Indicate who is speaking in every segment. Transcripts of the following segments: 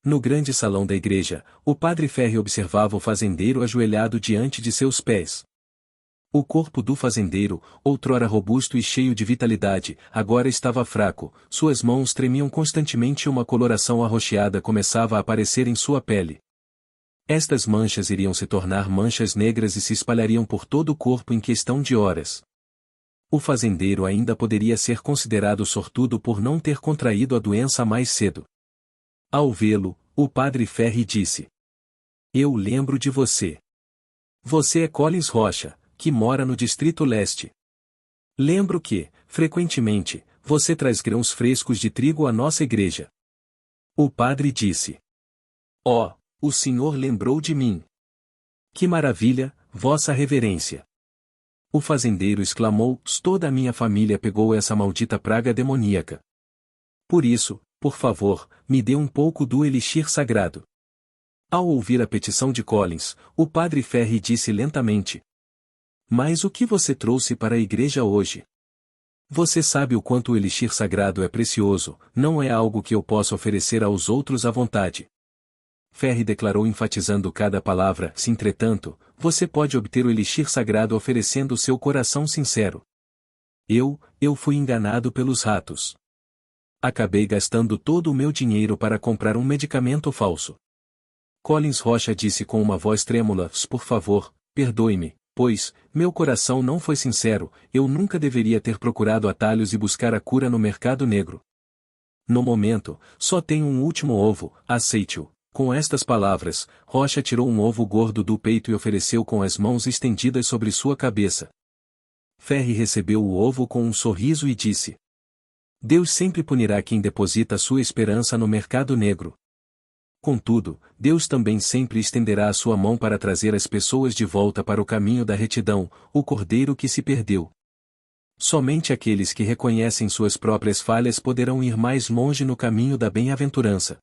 Speaker 1: No grande salão da igreja, o padre Ferri observava o fazendeiro ajoelhado diante de seus pés. O corpo do fazendeiro, outrora robusto e cheio de vitalidade, agora estava fraco, suas mãos tremiam constantemente e uma coloração arroxeada começava a aparecer em sua pele. Estas manchas iriam se tornar manchas negras e se espalhariam por todo o corpo em questão de horas. O fazendeiro ainda poderia ser considerado sortudo por não ter contraído a doença mais cedo. Ao vê-lo, o padre Ferri disse: "Eu lembro de você. Você é Collins Rocha, que mora no Distrito Leste. Lembro que, frequentemente, você traz grãos frescos de trigo à nossa igreja." O padre disse: "Oh, o senhor lembrou de mim. Que maravilha, Vossa Reverência." O fazendeiro exclamou: "Toda a minha família pegou essa maldita praga demoníaca. Por isso, por favor, me dê um pouco do elixir sagrado." Ao ouvir a petição de Collins, o padre Ferri disse lentamente: "Mas o que você trouxe para a igreja hoje? Você sabe o quanto o elixir sagrado é precioso, não é algo que eu possa oferecer aos outros à vontade." Ferri declarou enfatizando cada palavra: "Se entretanto, você pode obter o elixir sagrado oferecendo o seu coração sincero." Eu fui enganado pelos ratos. Acabei gastando todo o meu dinheiro para comprar um medicamento falso." Collins Rocha disse com uma voz trêmula: "Por favor, perdoe-me, pois, meu coração não foi sincero, eu nunca deveria ter procurado atalhos e buscar a cura no mercado negro. No momento, só tenho um último ovo, aceite-o." Com estas palavras, Rocha tirou um ovo gordo do peito e ofereceu com as mãos estendidas sobre sua cabeça. Ferri recebeu o ovo com um sorriso e disse: "Deus sempre punirá quem deposita sua esperança no mercado negro. Contudo, Deus também sempre estenderá a sua mão para trazer as pessoas de volta para o caminho da retidão, o cordeiro que se perdeu. Somente aqueles que reconhecem suas próprias falhas poderão ir mais longe no caminho da bem-aventurança."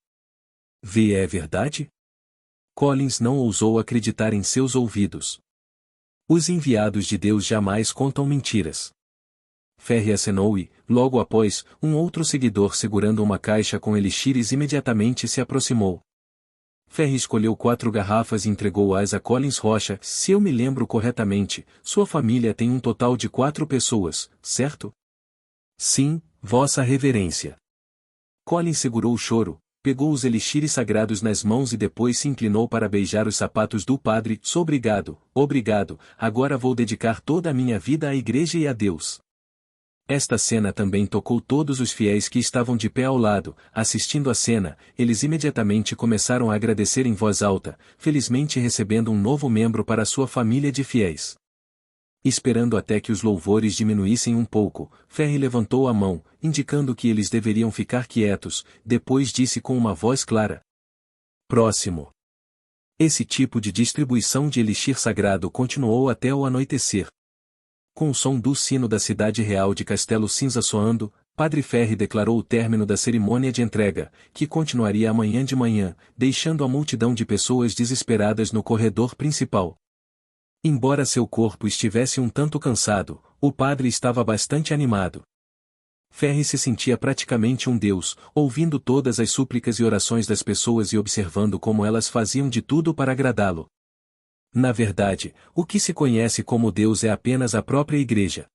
Speaker 1: É verdade? Collins não ousou acreditar em seus ouvidos. Os enviados de Deus jamais contam mentiras. Ferri acenou e, logo após, um outro seguidor segurando uma caixa com elixires imediatamente se aproximou. Ferri escolheu 4 garrafas e entregou-as a Collins Rocha. "Se eu me lembro corretamente, sua família tem um total de 4 pessoas, certo?" "Sim, Vossa Reverência." Collins segurou o choro, pegou os elixires sagrados nas mãos e depois se inclinou para beijar os sapatos do padre. "Obrigado, obrigado, agora vou dedicar toda a minha vida à igreja e a Deus." Esta cena também tocou todos os fiéis que estavam de pé ao lado, assistindo à cena. Eles imediatamente começaram a agradecer em voz alta, felizmente recebendo um novo membro para sua família de fiéis. Esperando até que os louvores diminuíssem um pouco, Ferri levantou a mão, indicando que eles deveriam ficar quietos, depois disse com uma voz clara: "Próximo." Esse tipo de distribuição de elixir sagrado continuou até o anoitecer. Com o som do sino da cidade real de Castelo Cinza soando, Padre Ferri declarou o término da cerimônia de entrega, que continuaria amanhã de manhã, deixando a multidão de pessoas desesperadas no corredor principal. Embora seu corpo estivesse um tanto cansado, o padre estava bastante animado. Ferri se sentia praticamente um deus, ouvindo todas as súplicas e orações das pessoas e observando como elas faziam de tudo para agradá-lo. Na verdade, o que se conhece como Deus é apenas a própria igreja.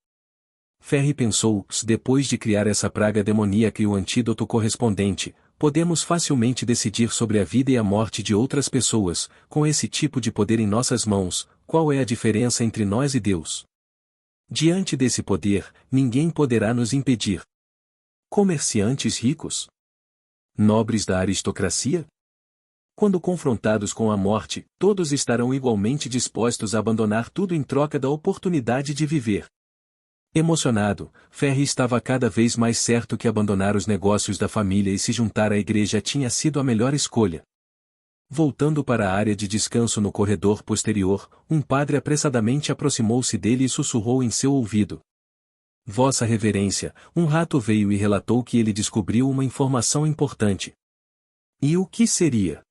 Speaker 1: Ferri pensou: depois de criar essa praga demoníaca e o antídoto correspondente, podemos facilmente decidir sobre a vida e a morte de outras pessoas. Com esse tipo de poder em nossas mãos, qual é a diferença entre nós e Deus? Diante desse poder, ninguém poderá nos impedir. Comerciantes ricos? Nobres da aristocracia? Quando confrontados com a morte, todos estarão igualmente dispostos a abandonar tudo em troca da oportunidade de viver. Emocionado, Ferri estava cada vez mais certo que abandonar os negócios da família e se juntar à igreja tinha sido a melhor escolha. Voltando para a área de descanso no corredor posterior, um padre apressadamente aproximou-se dele e sussurrou em seu ouvido: "Vossa Reverência, um rato veio e relatou que ele descobriu uma informação importante." "E o que seria?"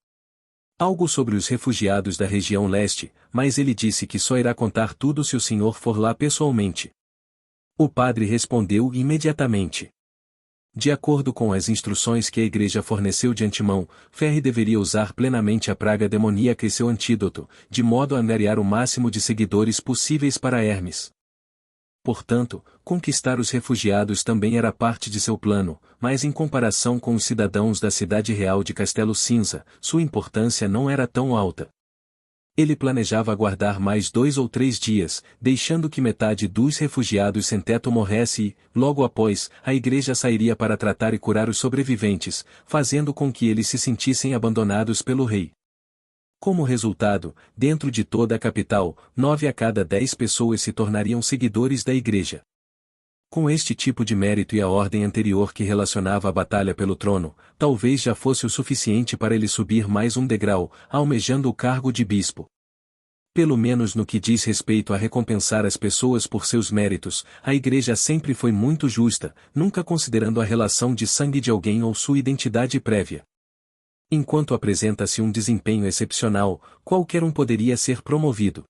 Speaker 1: "Algo sobre os refugiados da região leste, mas ele disse que só irá contar tudo se o senhor for lá pessoalmente." O padre respondeu imediatamente: De acordo com as instruções que a igreja forneceu de antemão, Ferri deveria usar plenamente a praga demoníaca e seu antídoto, de modo a angariar o máximo de seguidores possíveis para Hermes. Portanto, conquistar os refugiados também era parte de seu plano, mas em comparação com os cidadãos da cidade real de Castelo Cinza, sua importância não era tão alta. Ele planejava aguardar mais 2 ou 3 dias, deixando que metade dos refugiados sem teto morresse e, logo após, a igreja sairia para tratar e curar os sobreviventes, fazendo com que eles se sentissem abandonados pelo rei. Como resultado, dentro de toda a capital, 9 a cada 10 pessoas se tornariam seguidores da igreja. Com este tipo de mérito e a ordem anterior que relacionava a batalha pelo trono, talvez já fosse o suficiente para ele subir mais um degrau, almejando o cargo de bispo. Pelo menos no que diz respeito a recompensar as pessoas por seus méritos, a igreja sempre foi muito justa, nunca considerando a relação de sangue de alguém ou sua identidade prévia. Enquanto apresenta-se um desempenho excepcional, qualquer um poderia ser promovido.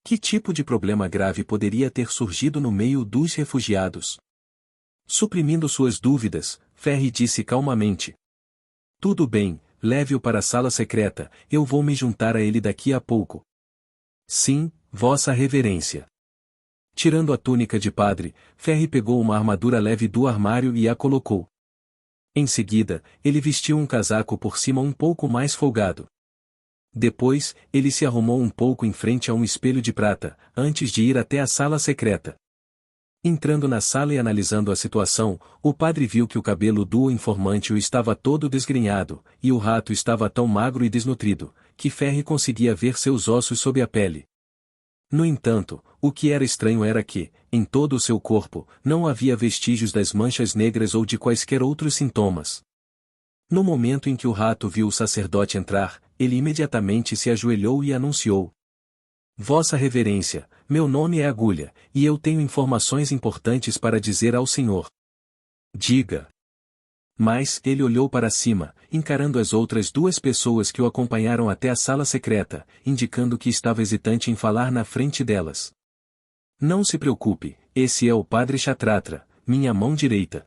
Speaker 1: Que tipo de problema grave poderia ter surgido no meio dos refugiados? Suprimindo suas dúvidas, Ferri disse calmamente: "Tudo bem, leve-o para a sala secreta, eu vou me juntar a ele daqui a pouco." "Sim, Vossa Reverência." Tirando a túnica de padre, Ferri pegou uma armadura leve do armário e a colocou. Em seguida, ele vestiu um casaco por cima um pouco mais folgado. Depois, ele se arrumou um pouco em frente a um espelho de prata, antes de ir até a sala secreta. Entrando na sala e analisando a situação, o padre viu que o cabelo do informante estava todo desgrenhado, e o rato estava tão magro e desnutrido, que Ferri conseguia ver seus ossos sob a pele. No entanto, o que era estranho era que, em todo o seu corpo, não havia vestígios das manchas negras ou de quaisquer outros sintomas. No momento em que o rato viu o sacerdote entrar, ele imediatamente se ajoelhou e anunciou: "Vossa Reverência, meu nome é Agulha, e eu tenho informações importantes para dizer ao senhor." "Diga." Mas ele olhou para cima, encarando as outras 2 pessoas que o acompanharam até a sala secreta, indicando que estava hesitante em falar na frente delas. "Não se preocupe, esse é o padre Chatratra, minha mão direita."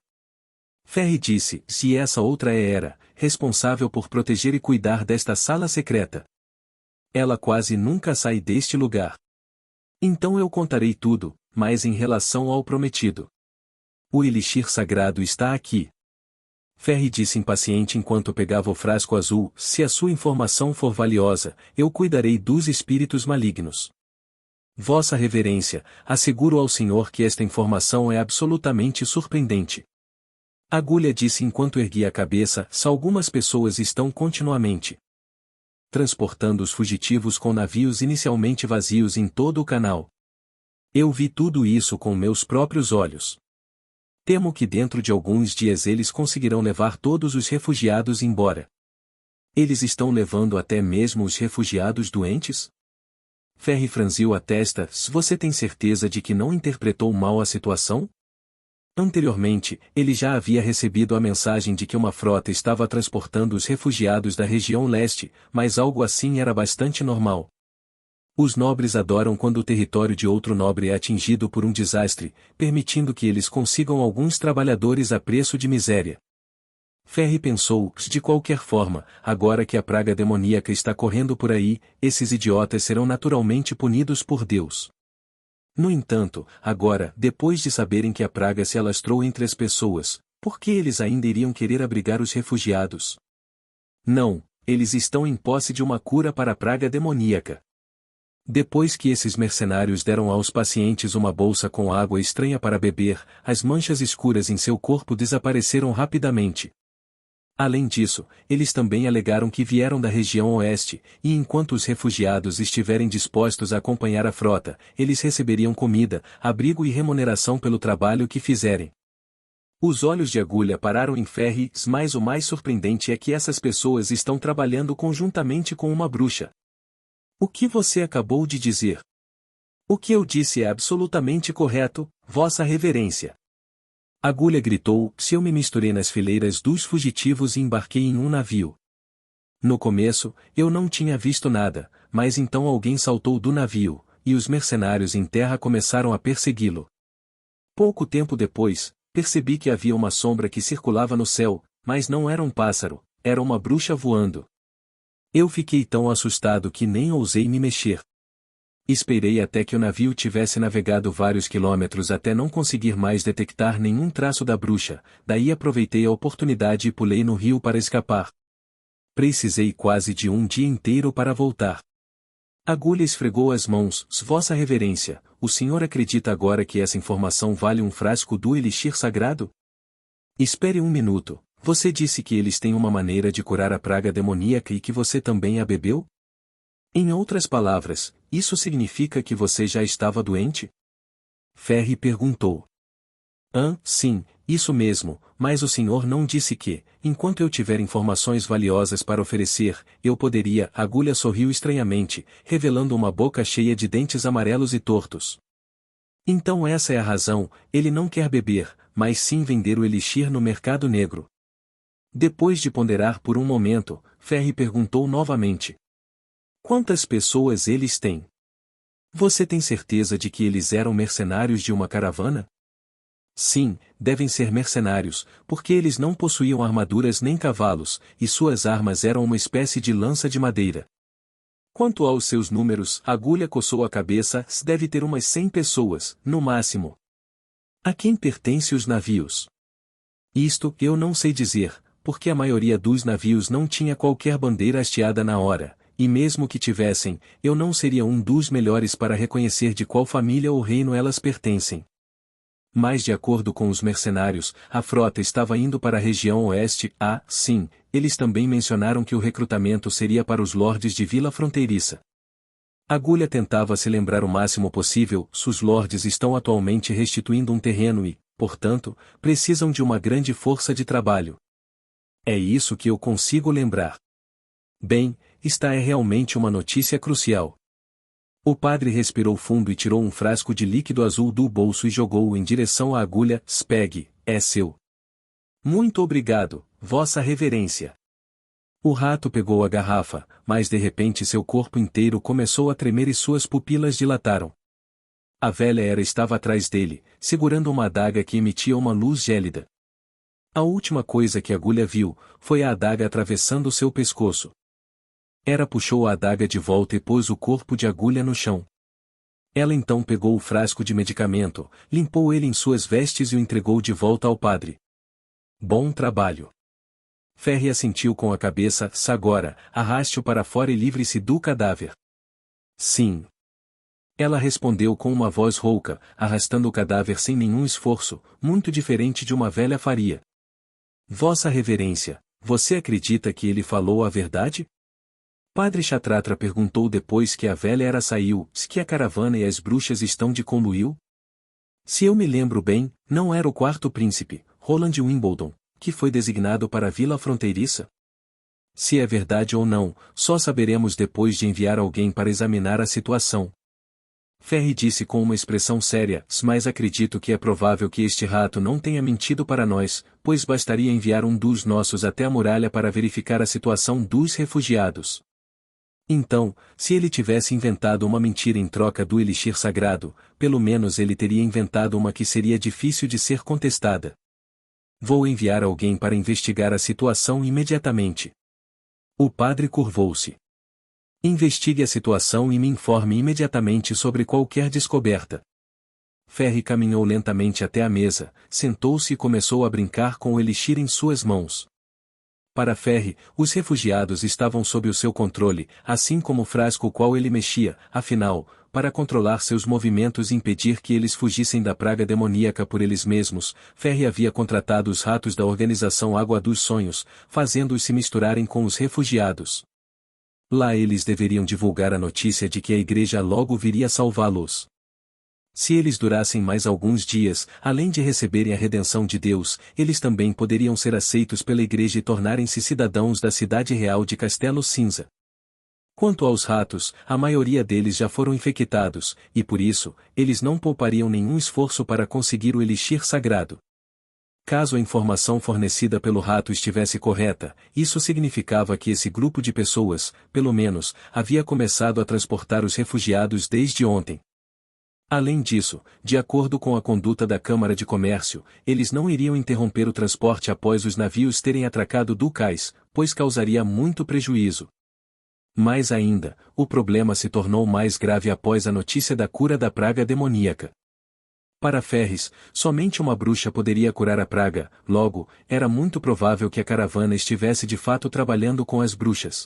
Speaker 1: Ferri disse: "Se essa outra era responsável por proteger e cuidar desta sala secreta. Ela quase nunca sai deste lugar. Então eu contarei tudo, mas em relação ao prometido. O elixir sagrado está aqui." Ferri disse impaciente enquanto pegava o frasco azul: "Se a sua informação for valiosa, eu cuidarei dos espíritos malignos." "Vossa Reverência, asseguro ao senhor que esta informação é absolutamente surpreendente." Agulha disse enquanto erguia a cabeça: "Algumas pessoas estão continuamente transportando os fugitivos com navios inicialmente vazios em todo o canal. Eu vi tudo isso com meus próprios olhos. Temo que dentro de alguns dias eles conseguirão levar todos os refugiados embora." "Eles estão levando até mesmo os refugiados doentes?" Ferri franziu a testa: "Você tem certeza de que não interpretou mal a situação?" Anteriormente, ele já havia recebido a mensagem de que uma frota estava transportando os refugiados da região leste, mas algo assim era bastante normal. Os nobres adoram quando o território de outro nobre é atingido por um desastre, permitindo que eles consigam alguns trabalhadores a preço de miséria. Ferri pensou: de qualquer forma, agora que a praga demoníaca está correndo por aí, esses idiotas serão naturalmente punidos por Deus. No entanto, agora, depois de saberem que a praga se alastrou entre as pessoas, por que eles ainda iriam querer abrigar os refugiados? Não, eles estão em posse de uma cura para a praga demoníaca. Depois que esses mercenários deram aos pacientes uma bolsa com água estranha para beber, as manchas escuras em seu corpo desapareceram rapidamente. Além disso, eles também alegaram que vieram da região oeste, e enquanto os refugiados estiverem dispostos a acompanhar a frota, eles receberiam comida, abrigo e remuneração pelo trabalho que fizerem. Os olhos de Agulha pararam em Ferri, mas o mais surpreendente é que essas pessoas estão trabalhando conjuntamente com uma bruxa. "O que você acabou de dizer?" "O que eu disse é absolutamente correto, Vossa Reverência." Agulha gritou: "Se eu me misturei nas fileiras dos fugitivos e embarquei em um navio. No começo, eu não tinha visto nada, mas então alguém saltou do navio, e os mercenários em terra começaram a persegui-lo. Pouco tempo depois, Percebi que havia uma sombra que circulava no céu, mas não era um pássaro, era uma bruxa voando. Eu fiquei tão assustado que nem ousei me mexer. Esperei até que o navio tivesse navegado vários quilômetros até não conseguir mais detectar nenhum traço da bruxa, daí aproveitei a oportunidade e pulei no rio para escapar. Precisei quase de um dia inteiro para voltar. Agulha esfregou as mãos. Vossa Reverência, o senhor acredita agora que essa informação vale um frasco do elixir sagrado? Espere um minuto, você disse que eles têm uma maneira de curar a praga demoníaca e que você também a bebeu? Em outras palavras, isso significa que você já estava doente? Ferri perguntou. Sim, isso mesmo, mas o senhor não disse que, enquanto eu tiver informações valiosas para oferecer, eu poderia. A agulha sorriu estranhamente, revelando uma boca cheia de dentes amarelos e tortos. Então essa é a razão, ele não quer beber, mas sim vender o elixir no mercado negro. Depois de ponderar por um momento, Ferri perguntou novamente. Quantas pessoas eles têm? Você tem certeza de que eles eram mercenários de uma caravana? Sim, devem ser mercenários, porque eles não possuíam armaduras nem cavalos, e suas armas eram uma espécie de lança de madeira. Quanto aos seus números, a agulha coçou a cabeça, deve ter umas 100 pessoas, no máximo. A quem pertencem os navios? Isto eu não sei dizer, porque a maioria dos navios não tinha qualquer bandeira hasteada na hora, e mesmo que tivessem, eu não seria um dos melhores para reconhecer de qual família ou reino elas pertencem. Mas de acordo com os mercenários, a frota estava indo para a região oeste. Sim, eles também mencionaram que o recrutamento seria para os lordes de Vila Fronteiriça. Agulha tentava se lembrar o máximo possível. Os lordes estão atualmente restituindo um terreno e, portanto, precisam de uma grande força de trabalho. É isso que eu consigo lembrar. Bem, esta é realmente uma notícia crucial. O padre respirou fundo e tirou um frasco de líquido azul do bolso e jogou-o em direção à agulha. Pegue, é seu. Muito obrigado, Vossa Reverência. O rato pegou a garrafa, mas de repente seu corpo inteiro começou a tremer e suas pupilas dilataram. A velha estava atrás dele, segurando uma adaga que emitia uma luz gélida. A última coisa que a agulha viu foi a adaga atravessando seu pescoço. Ela puxou a adaga de volta e pôs o corpo de agulha no chão. Ela então pegou o frasco de medicamento, limpou ele em suas vestes e o entregou de volta ao padre. Bom trabalho. Ferri assentiu com a cabeça. Agora, arraste-o para fora e livre-se do cadáver. Sim. Ela respondeu com uma voz rouca, arrastando o cadáver sem nenhum esforço, muito diferente de uma velha faria. Vossa Reverência, você acredita que ele falou a verdade? Padre Chatratra perguntou depois que a velha saiu, se que a caravana e as bruxas estão de Conluiu? Se eu me lembro bem, não era o quarto príncipe, Roland Wimbledon, que foi designado para a Vila Fronteiriça? Se é verdade ou não, só saberemos depois de enviar alguém para examinar a situação. Ferri disse com uma expressão séria, mas acredito que é provável que este rato não tenha mentido para nós, pois bastaria enviar um dos nossos até a muralha para verificar a situação dos refugiados. Então, se ele tivesse inventado uma mentira em troca do elixir sagrado, pelo menos ele teria inventado uma que seria difícil de ser contestada. Vou enviar alguém para investigar a situação imediatamente. O padre curvou-se. Investigue a situação e me informe imediatamente sobre qualquer descoberta. Ferri caminhou lentamente até a mesa, sentou-se e começou a brincar com o elixir em suas mãos. Para Ferri, os refugiados estavam sob o seu controle, assim como o frasco o qual ele mexia. Afinal, para controlar seus movimentos e impedir que eles fugissem da praga demoníaca por eles mesmos, Ferri havia contratado os ratos da organização Água dos Sonhos, fazendo-os se misturarem com os refugiados. Lá eles deveriam divulgar a notícia de que a igreja logo viria salvá-los. Se eles durassem mais alguns dias, além de receberem a redenção de Deus, eles também poderiam ser aceitos pela igreja e tornarem-se cidadãos da cidade real de Castelo Cinza. Quanto aos ratos, a maioria deles já foram infectados, e por isso, eles não poupariam nenhum esforço para conseguir o elixir sagrado. Caso a informação fornecida pelo rato estivesse correta, isso significava que esse grupo de pessoas, pelo menos, havia começado a transportar os refugiados desde ontem. Além disso, de acordo com a conduta da Câmara de Comércio, eles não iriam interromper o transporte após os navios terem atracado do cais, pois causaria muito prejuízo. Mais ainda, o problema se tornou mais grave após a notícia da cura da praga demoníaca. Para Ferris, somente uma bruxa poderia curar a praga, logo, era muito provável que a caravana estivesse de fato trabalhando com as bruxas.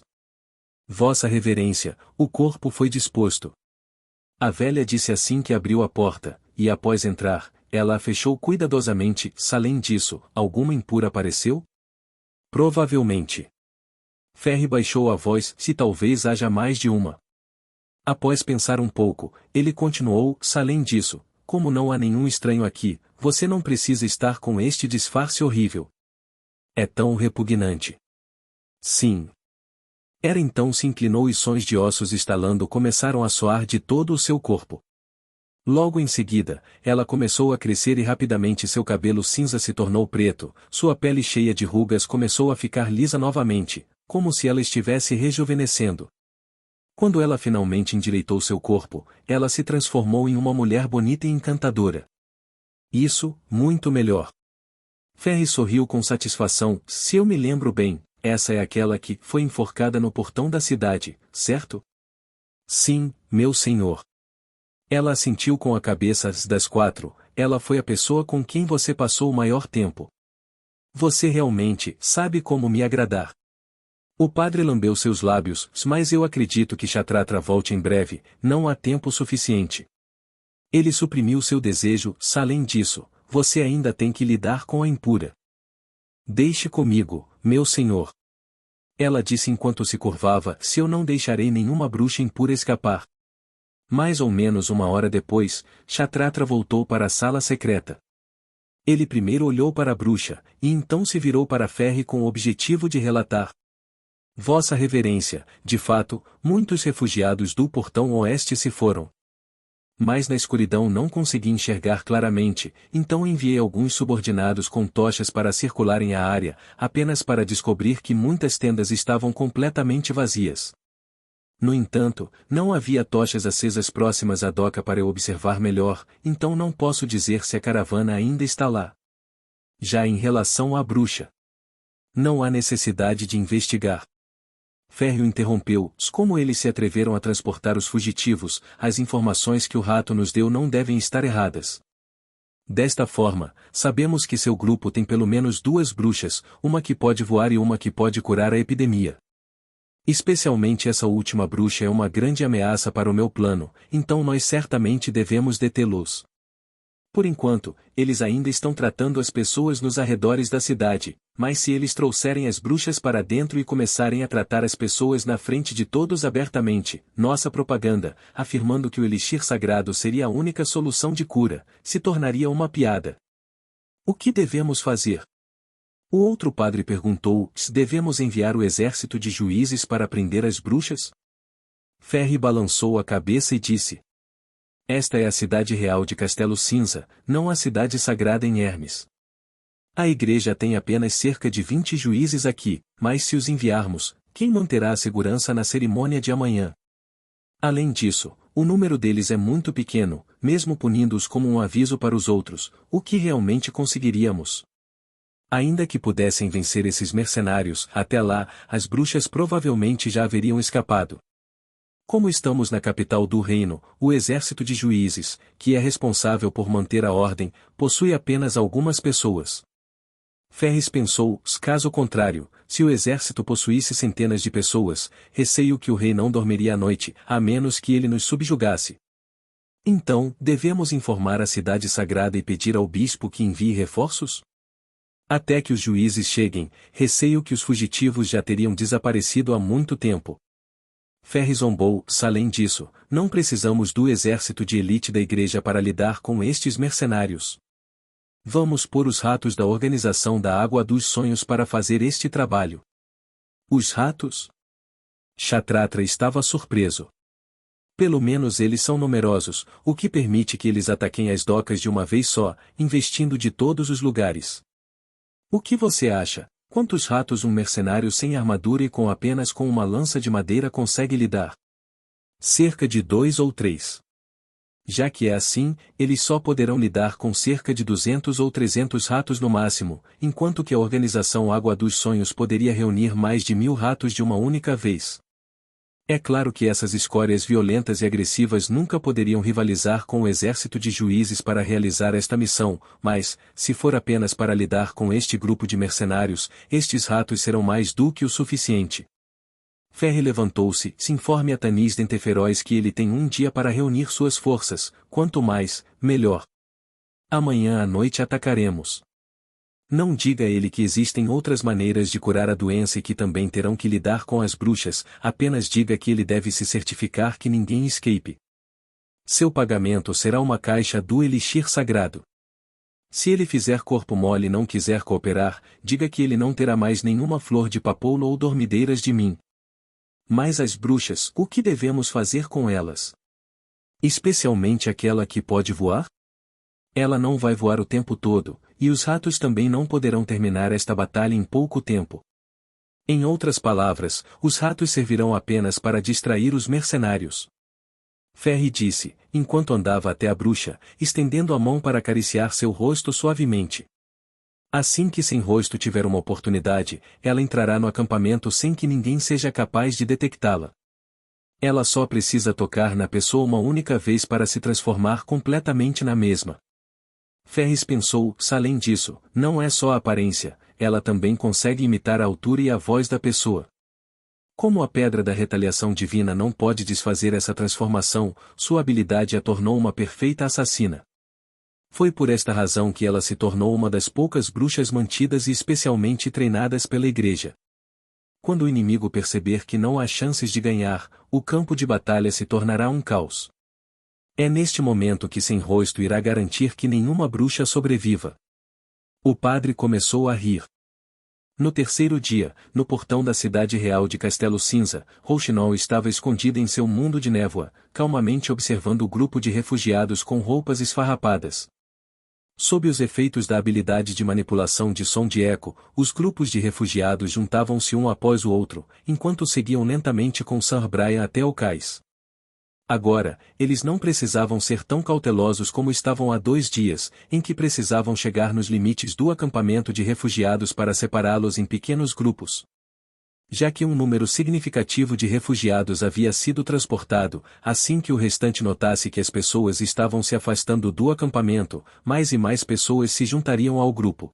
Speaker 1: Vossa Reverência, o corpo foi disposto. A velha disse assim que abriu a porta, e após entrar, ela a fechou cuidadosamente. Além disso, alguma impura apareceu? Provavelmente. Ferri baixou a voz, se talvez haja mais de uma. Após pensar um pouco, ele continuou, além disso, como não há nenhum estranho aqui, você não precisa estar com este disfarce horrível. É tão repugnante. Sim. Era então se inclinou e sons de ossos estalando começaram a soar de todo o seu corpo. Logo em seguida, ela começou a crescer e rapidamente seu cabelo cinza se tornou preto, sua pele cheia de rugas começou a ficar lisa novamente, como se ela estivesse rejuvenescendo. Quando ela finalmente endireitou seu corpo, ela se transformou em uma mulher bonita e encantadora. Isso, muito melhor. Ferri sorriu com satisfação, se eu me lembro bem. Essa é aquela que foi enforcada no portão da cidade, certo? Sim, meu senhor. Ela assentiu com a cabeça. Das 4, ela foi a pessoa com quem você passou o maior tempo. Você realmente sabe como me agradar. O padre lambeu seus lábios, mas eu acredito que Kshatratra volte em breve, não há tempo suficiente. Ele suprimiu seu desejo, além disso, você ainda tem que lidar com a impura. Deixe comigo, meu senhor. Ela disse enquanto se curvava, se eu não deixarei nenhuma bruxa impura escapar. Mais ou menos uma hora depois, Kshatratra voltou para a sala secreta. Ele primeiro olhou para a bruxa, e então se virou para Ferri com o objetivo de relatar. Vossa Reverência, de fato, muitos refugiados do portão oeste se foram. Mas na escuridão não consegui enxergar claramente, então enviei alguns subordinados com tochas para circularem a área, apenas para descobrir que muitas tendas estavam completamente vazias. No entanto, não havia tochas acesas próximas à doca para eu observar melhor, então não posso dizer se a caravana ainda está lá. Já em relação à bruxa, não há necessidade de investigar. Ferri o interrompeu, como eles se atreveram a transportar os fugitivos, as informações que o rato nos deu não devem estar erradas. Desta forma, sabemos que seu grupo tem pelo menos 2 bruxas, uma que pode voar e uma que pode curar a epidemia. Especialmente essa última bruxa é uma grande ameaça para o meu plano, então nós certamente devemos detê-los. Por enquanto, eles ainda estão tratando as pessoas nos arredores da cidade, mas se eles trouxerem as bruxas para dentro e começarem a tratar as pessoas na frente de todos abertamente, nossa propaganda, afirmando que o elixir sagrado seria a única solução de cura, se tornaria uma piada. O que devemos fazer? O outro padre perguntou, se devemos enviar o exército de juízes para prender as bruxas? Ferri balançou a cabeça e disse. Esta é a cidade real de Castelo Cinza, não a cidade sagrada em Hermes. A igreja tem apenas cerca de 20 juízes aqui, mas se os enviarmos, quem manterá a segurança na cerimônia de amanhã? Além disso, o número deles é muito pequeno, mesmo punindo-os como um aviso para os outros, o que realmente conseguiríamos? Ainda que pudessem vencer esses mercenários, até lá, as bruxas provavelmente já haveriam escapado. Como estamos na capital do reino, o exército de juízes, que é responsável por manter a ordem, possui apenas algumas pessoas. Ferris pensou, caso contrário, se o exército possuísse centenas de pessoas, receio que o rei não dormiria à noite, a menos que ele nos subjugasse. Então, devemos informar a cidade sagrada e pedir ao bispo que envie reforços? Até que os juízes cheguem, receio que os fugitivos já teriam desaparecido há muito tempo. Ferri zombou, além disso, não precisamos do exército de elite da igreja para lidar com estes mercenários. Vamos pôr os ratos da organização da Água dos Sonhos para fazer este trabalho. Os ratos? Kshatratra estava surpreso. Pelo menos eles são numerosos, o que permite que eles ataquem as docas de uma vez só, investindo de todos os lugares. O que você acha? Quantos ratos um mercenário sem armadura e com apenas com uma lança de madeira consegue lidar? Cerca de 2 ou 3. Já que é assim, eles só poderão lidar com cerca de 200 ou 300 ratos no máximo, enquanto que a organização Água dos Sonhos poderia reunir mais de 1000 ratos de uma única vez. É claro que essas escórias violentas e agressivas nunca poderiam rivalizar com o exército de juízes para realizar esta missão, mas, se for apenas para lidar com este grupo de mercenários, estes ratos serão mais do que o suficiente. Ferri levantou-se, se informe a Tanis Denteferóis que ele tem um dia para reunir suas forças, quanto mais, melhor. Amanhã à noite atacaremos. Não diga a ele que existem outras maneiras de curar a doença e que também terão que lidar com as bruxas, apenas diga que ele deve se certificar que ninguém escape. Seu pagamento será uma caixa do elixir sagrado. Se ele fizer corpo mole e não quiser cooperar, diga que ele não terá mais nenhuma flor de papoula ou dormideiras de mim. Mas as bruxas, o que devemos fazer com elas? Especialmente aquela que pode voar? Ela não vai voar o tempo todo, e os ratos também não poderão terminar esta batalha em pouco tempo. Em outras palavras, os ratos servirão apenas para distrair os mercenários. Ferri disse, enquanto andava até a bruxa, estendendo a mão para acariciar seu rosto suavemente. Assim que Sem Rosto tiver uma oportunidade, ela entrará no acampamento sem que ninguém seja capaz de detectá-la. Ela só precisa tocar na pessoa uma única vez para se transformar completamente na mesma. Ferris pensou, além disso, não é só a aparência, ela também consegue imitar a altura e a voz da pessoa. Como a pedra da retaliação divina não pode desfazer essa transformação, sua habilidade a tornou uma perfeita assassina. Foi por esta razão que ela se tornou uma das poucas bruxas mantidas e especialmente treinadas pela igreja. Quando o inimigo perceber que não há chances de ganhar, o campo de batalha se tornará um caos. É neste momento que Sem Rosto irá garantir que nenhuma bruxa sobreviva. O padre começou a rir. No terceiro dia, no portão da cidade real de Castelo Cinza, Rouxinol estava escondida em seu mundo de névoa, calmamente observando o grupo de refugiados com roupas esfarrapadas. Sob os efeitos da habilidade de manipulação de som de eco, os grupos de refugiados juntavam-se um após o outro, enquanto seguiam lentamente com Sir Brian até o cais. Agora, eles não precisavam ser tão cautelosos como estavam há 2 dias, em que precisavam chegar nos limites do acampamento de refugiados para separá-los em pequenos grupos. Já que um número significativo de refugiados havia sido transportado, assim que o restante notasse que as pessoas estavam se afastando do acampamento, mais e mais pessoas se juntariam ao grupo.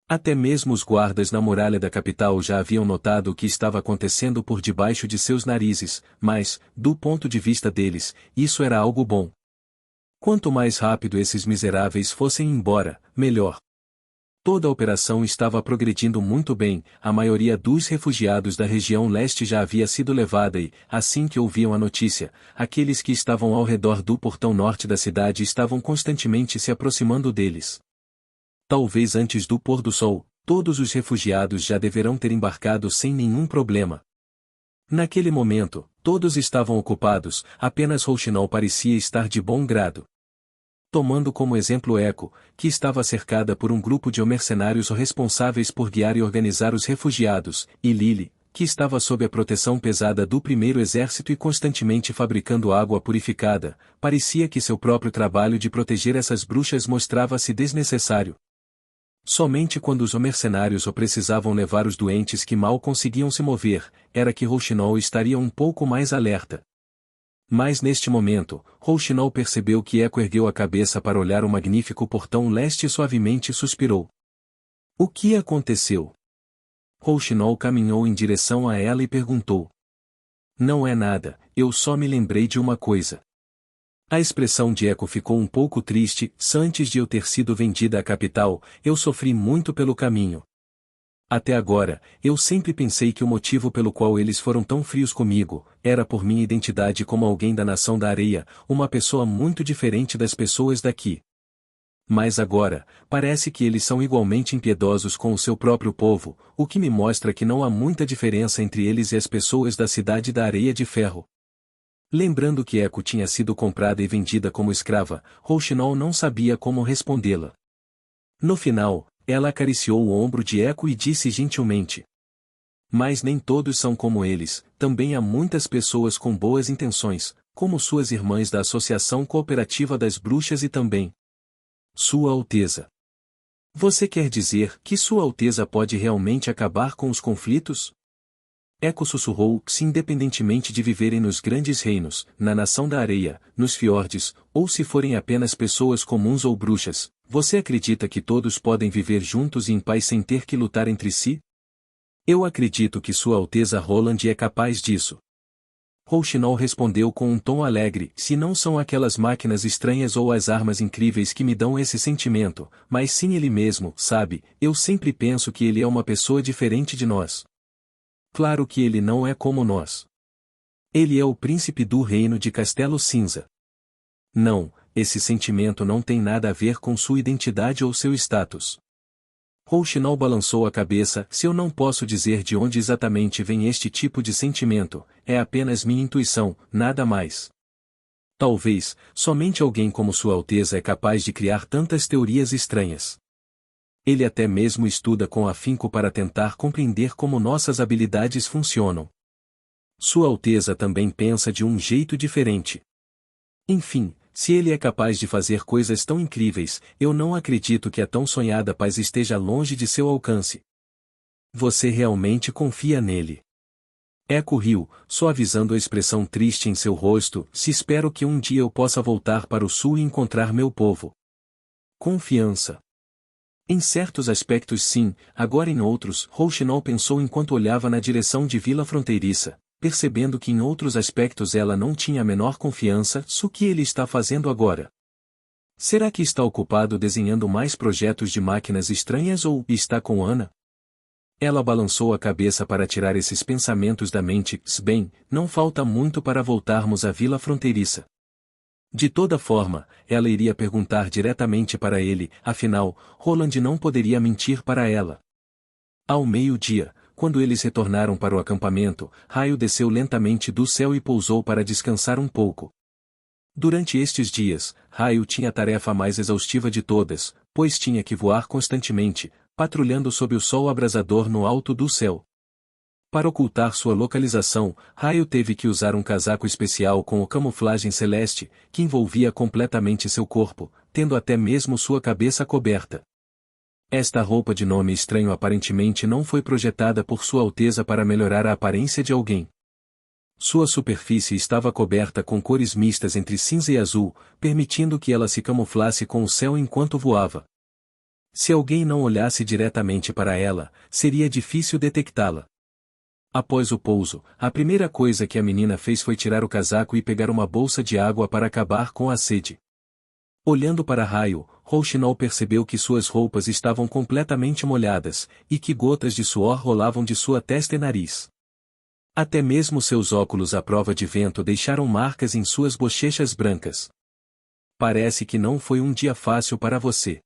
Speaker 1: Até mesmo os guardas na muralha da capital já haviam notado o que estava acontecendo por debaixo de seus narizes, mas, do ponto de vista deles, isso era algo bom. Quanto mais rápido esses miseráveis fossem embora, melhor. Toda a operação estava progredindo muito bem, a maioria dos refugiados da região leste já havia sido levada e, assim que ouviam a notícia, aqueles que estavam ao redor do portão norte da cidade estavam constantemente se aproximando deles. Talvez antes do pôr do sol, todos os refugiados já deverão ter embarcado sem nenhum problema. Naquele momento, todos estavam ocupados, apenas Rouxinol parecia estar de bom grado. Tomando como exemplo Echo, que estava cercada por um grupo de mercenários responsáveis por guiar e organizar os refugiados, e Lily, que estava sob a proteção pesada do primeiro exército e constantemente fabricando água purificada, parecia que seu próprio trabalho de proteger essas bruxas mostrava-se desnecessário. Somente quando os mercenários o precisavam levar os doentes que mal conseguiam se mover, era que Rouxinol estaria um pouco mais alerta. Mas neste momento, Rouxinol percebeu que Echo ergueu a cabeça para olhar o magnífico portão leste e suavemente suspirou. O que aconteceu? Rouxinol caminhou em direção a ela e perguntou. Não é nada, eu só me lembrei de uma coisa. A expressão de Echo ficou um pouco triste, antes de eu ter sido vendida à capital, eu sofri muito pelo caminho. Até agora, eu sempre pensei que o motivo pelo qual eles foram tão frios comigo, era por minha identidade como alguém da nação da areia, uma pessoa muito diferente das pessoas daqui. Mas agora, parece que eles são igualmente impiedosos com o seu próprio povo, o que me mostra que não há muita diferença entre eles e as pessoas da cidade da Areia de Ferro. Lembrando que Echo tinha sido comprada e vendida como escrava, Rouxinol não sabia como respondê-la. No final, ela acariciou o ombro de Echo e disse gentilmente. Mas nem todos são como eles, também há muitas pessoas com boas intenções, como suas irmãs da Associação Cooperativa das Bruxas e também Sua Alteza. Você quer dizer que Sua Alteza pode realmente acabar com os conflitos? Eco sussurrou, se independentemente de viverem nos grandes reinos, na nação da areia, nos fiordes, ou se forem apenas pessoas comuns ou bruxas, você acredita que todos podem viver juntos e em paz sem ter que lutar entre si? Eu acredito que Sua Alteza Roland é capaz disso. Rouxinol respondeu com um tom alegre, se não são aquelas máquinas estranhas ou as armas incríveis que me dão esse sentimento, mas sim ele mesmo, sabe, eu sempre penso que ele é uma pessoa diferente de nós. Claro que ele não é como nós. Ele é o príncipe do reino de Castelo Cinza. Não, esse sentimento não tem nada a ver com sua identidade ou seu status. Rouxinol balançou a cabeça, se eu não posso dizer de onde exatamente vem este tipo de sentimento, é apenas minha intuição, nada mais. Talvez, somente alguém como Sua Alteza é capaz de criar tantas teorias estranhas. Ele até mesmo estuda com afinco para tentar compreender como nossas habilidades funcionam. Sua Alteza também pensa de um jeito diferente. Enfim, se ele é capaz de fazer coisas tão incríveis, eu não acredito que a tão sonhada paz esteja longe de seu alcance. Você realmente confia nele? Eco riu, suavizando a expressão triste em seu rosto, se espero que um dia eu possa voltar para o sul e encontrar meu povo. Confiança. Em certos aspectos sim, agora em outros, Rouxinol pensou enquanto olhava na direção de Vila Fronteiriça, percebendo que em outros aspectos ela não tinha a menor confiança, o que ele está fazendo agora? Será que está ocupado desenhando mais projetos de máquinas estranhas ou está com Ana? Ela balançou a cabeça para tirar esses pensamentos da mente, bem, não falta muito para voltarmos à Vila Fronteiriça. De toda forma, ela iria perguntar diretamente para ele, afinal, Roland não poderia mentir para ela. Ao meio-dia, quando eles retornaram para o acampamento, Raio desceu lentamente do céu e pousou para descansar um pouco. Durante estes dias, Raio tinha a tarefa mais exaustiva de todas, pois tinha que voar constantemente, patrulhando sob o sol abrasador no alto do céu. Para ocultar sua localização, Raio teve que usar um casaco especial com o camuflagem celeste, que envolvia completamente seu corpo, tendo até mesmo sua cabeça coberta. Esta roupa de nome estranho aparentemente não foi projetada por Sua Alteza para melhorar a aparência de alguém. Sua superfície estava coberta com cores mistas entre cinza e azul, permitindo que ela se camuflasse com o céu enquanto voava. Se alguém não olhasse diretamente para ela, seria difícil detectá-la. Após o pouso, a primeira coisa que a menina fez foi tirar o casaco e pegar uma bolsa de água para acabar com a sede. Olhando para Raio, Rouxinol percebeu que suas roupas estavam completamente molhadas, e que gotas de suor rolavam de sua testa e nariz. Até mesmo seus óculos à prova de vento deixaram marcas em suas bochechas brancas. Parece que não foi um dia fácil para você.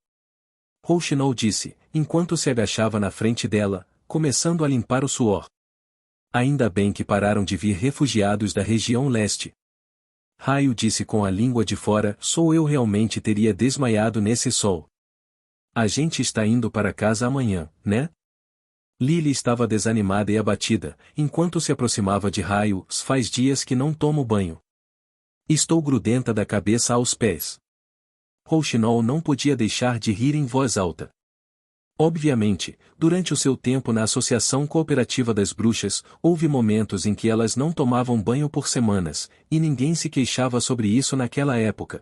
Speaker 1: Rouxinol disse, enquanto se agachava na frente dela, começando a limpar o suor. Ainda bem que pararam de vir refugiados da região leste. Raio disse com a língua de fora, sou eu realmente teria desmaiado nesse sol. A gente está indo para casa amanhã, né? Lily estava desanimada e abatida, enquanto se aproximava de Raio, faz dias que não tomo banho. Estou grudenta da cabeça aos pés. Rouxinol não podia deixar de rir em voz alta. Obviamente, durante o seu tempo na Associação Cooperativa das Bruxas, houve momentos em que elas não tomavam banho por semanas, e ninguém se queixava sobre isso naquela época.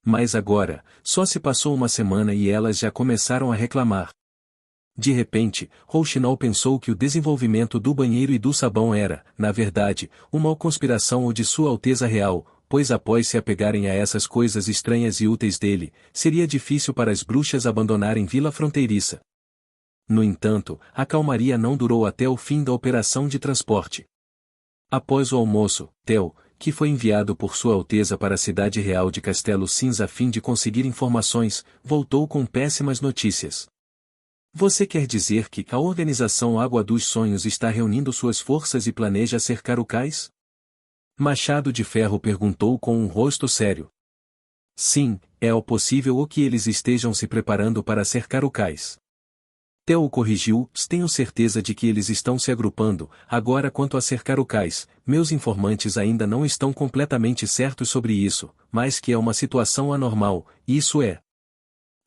Speaker 1: Mas agora, só se passou uma semana e elas já começaram a reclamar. De repente, Rouxinol pensou que o desenvolvimento do banheiro e do sabão era, na verdade, uma conspiração ou de Sua Alteza Real, pois após se apegarem a essas coisas estranhas e úteis dele, seria difícil para as bruxas abandonarem Vila Fronteiriça. No entanto, a calmaria não durou até o fim da operação de transporte. Após o almoço, Theo, que foi enviado por Sua Alteza para a cidade real de Castelo Cinza a fim de conseguir informações, voltou com péssimas notícias. Você quer dizer que a organização Água dos Sonhos está reunindo suas forças e planeja cercar o cais? Machado de Ferro perguntou com um rosto sério. Sim, é possível que eles estejam se preparando para cercar o cais. Theo o corrigiu: tenho certeza de que eles estão se agrupando. Agora, quanto a cercar o cais, meus informantes ainda não estão completamente certos sobre isso, mas que é uma situação anormal, isso é.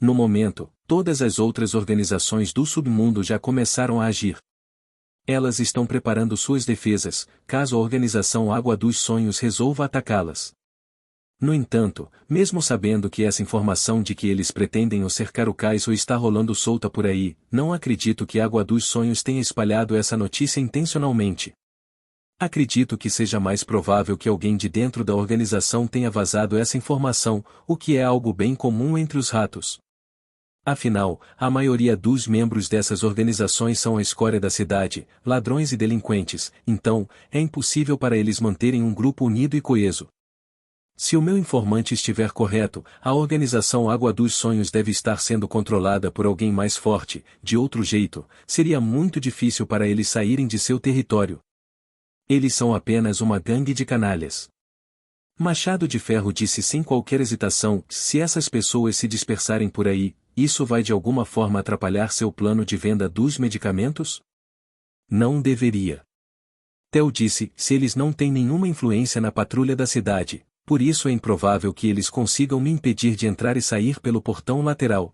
Speaker 1: No momento, todas as outras organizações do submundo já começaram a agir. Elas estão preparando suas defesas, caso a organização Água dos Sonhos resolva atacá-las. No entanto, mesmo sabendo que essa informação de que eles pretendem o cercar o cais ou está rolando solta por aí, não acredito que a Água dos Sonhos tenha espalhado essa notícia intencionalmente. Acredito que seja mais provável que alguém de dentro da organização tenha vazado essa informação, o que é algo bem comum entre os ratos. Afinal, a maioria dos membros dessas organizações são a escória da cidade, ladrões e delinquentes, então, é impossível para eles manterem um grupo unido e coeso. Se o meu informante estiver correto, a organização Água dos Sonhos deve estar sendo controlada por alguém mais forte, de outro jeito, seria muito difícil para eles saírem de seu território. Eles são apenas uma gangue de canalhas. Machado de Ferro disse sem qualquer hesitação: se essas pessoas se dispersarem por aí, isso vai de alguma forma atrapalhar seu plano de venda dos medicamentos? Não deveria. Theo disse: se eles não têm nenhuma influência na patrulha da cidade, por isso é improvável que eles consigam me impedir de entrar e sair pelo portão lateral.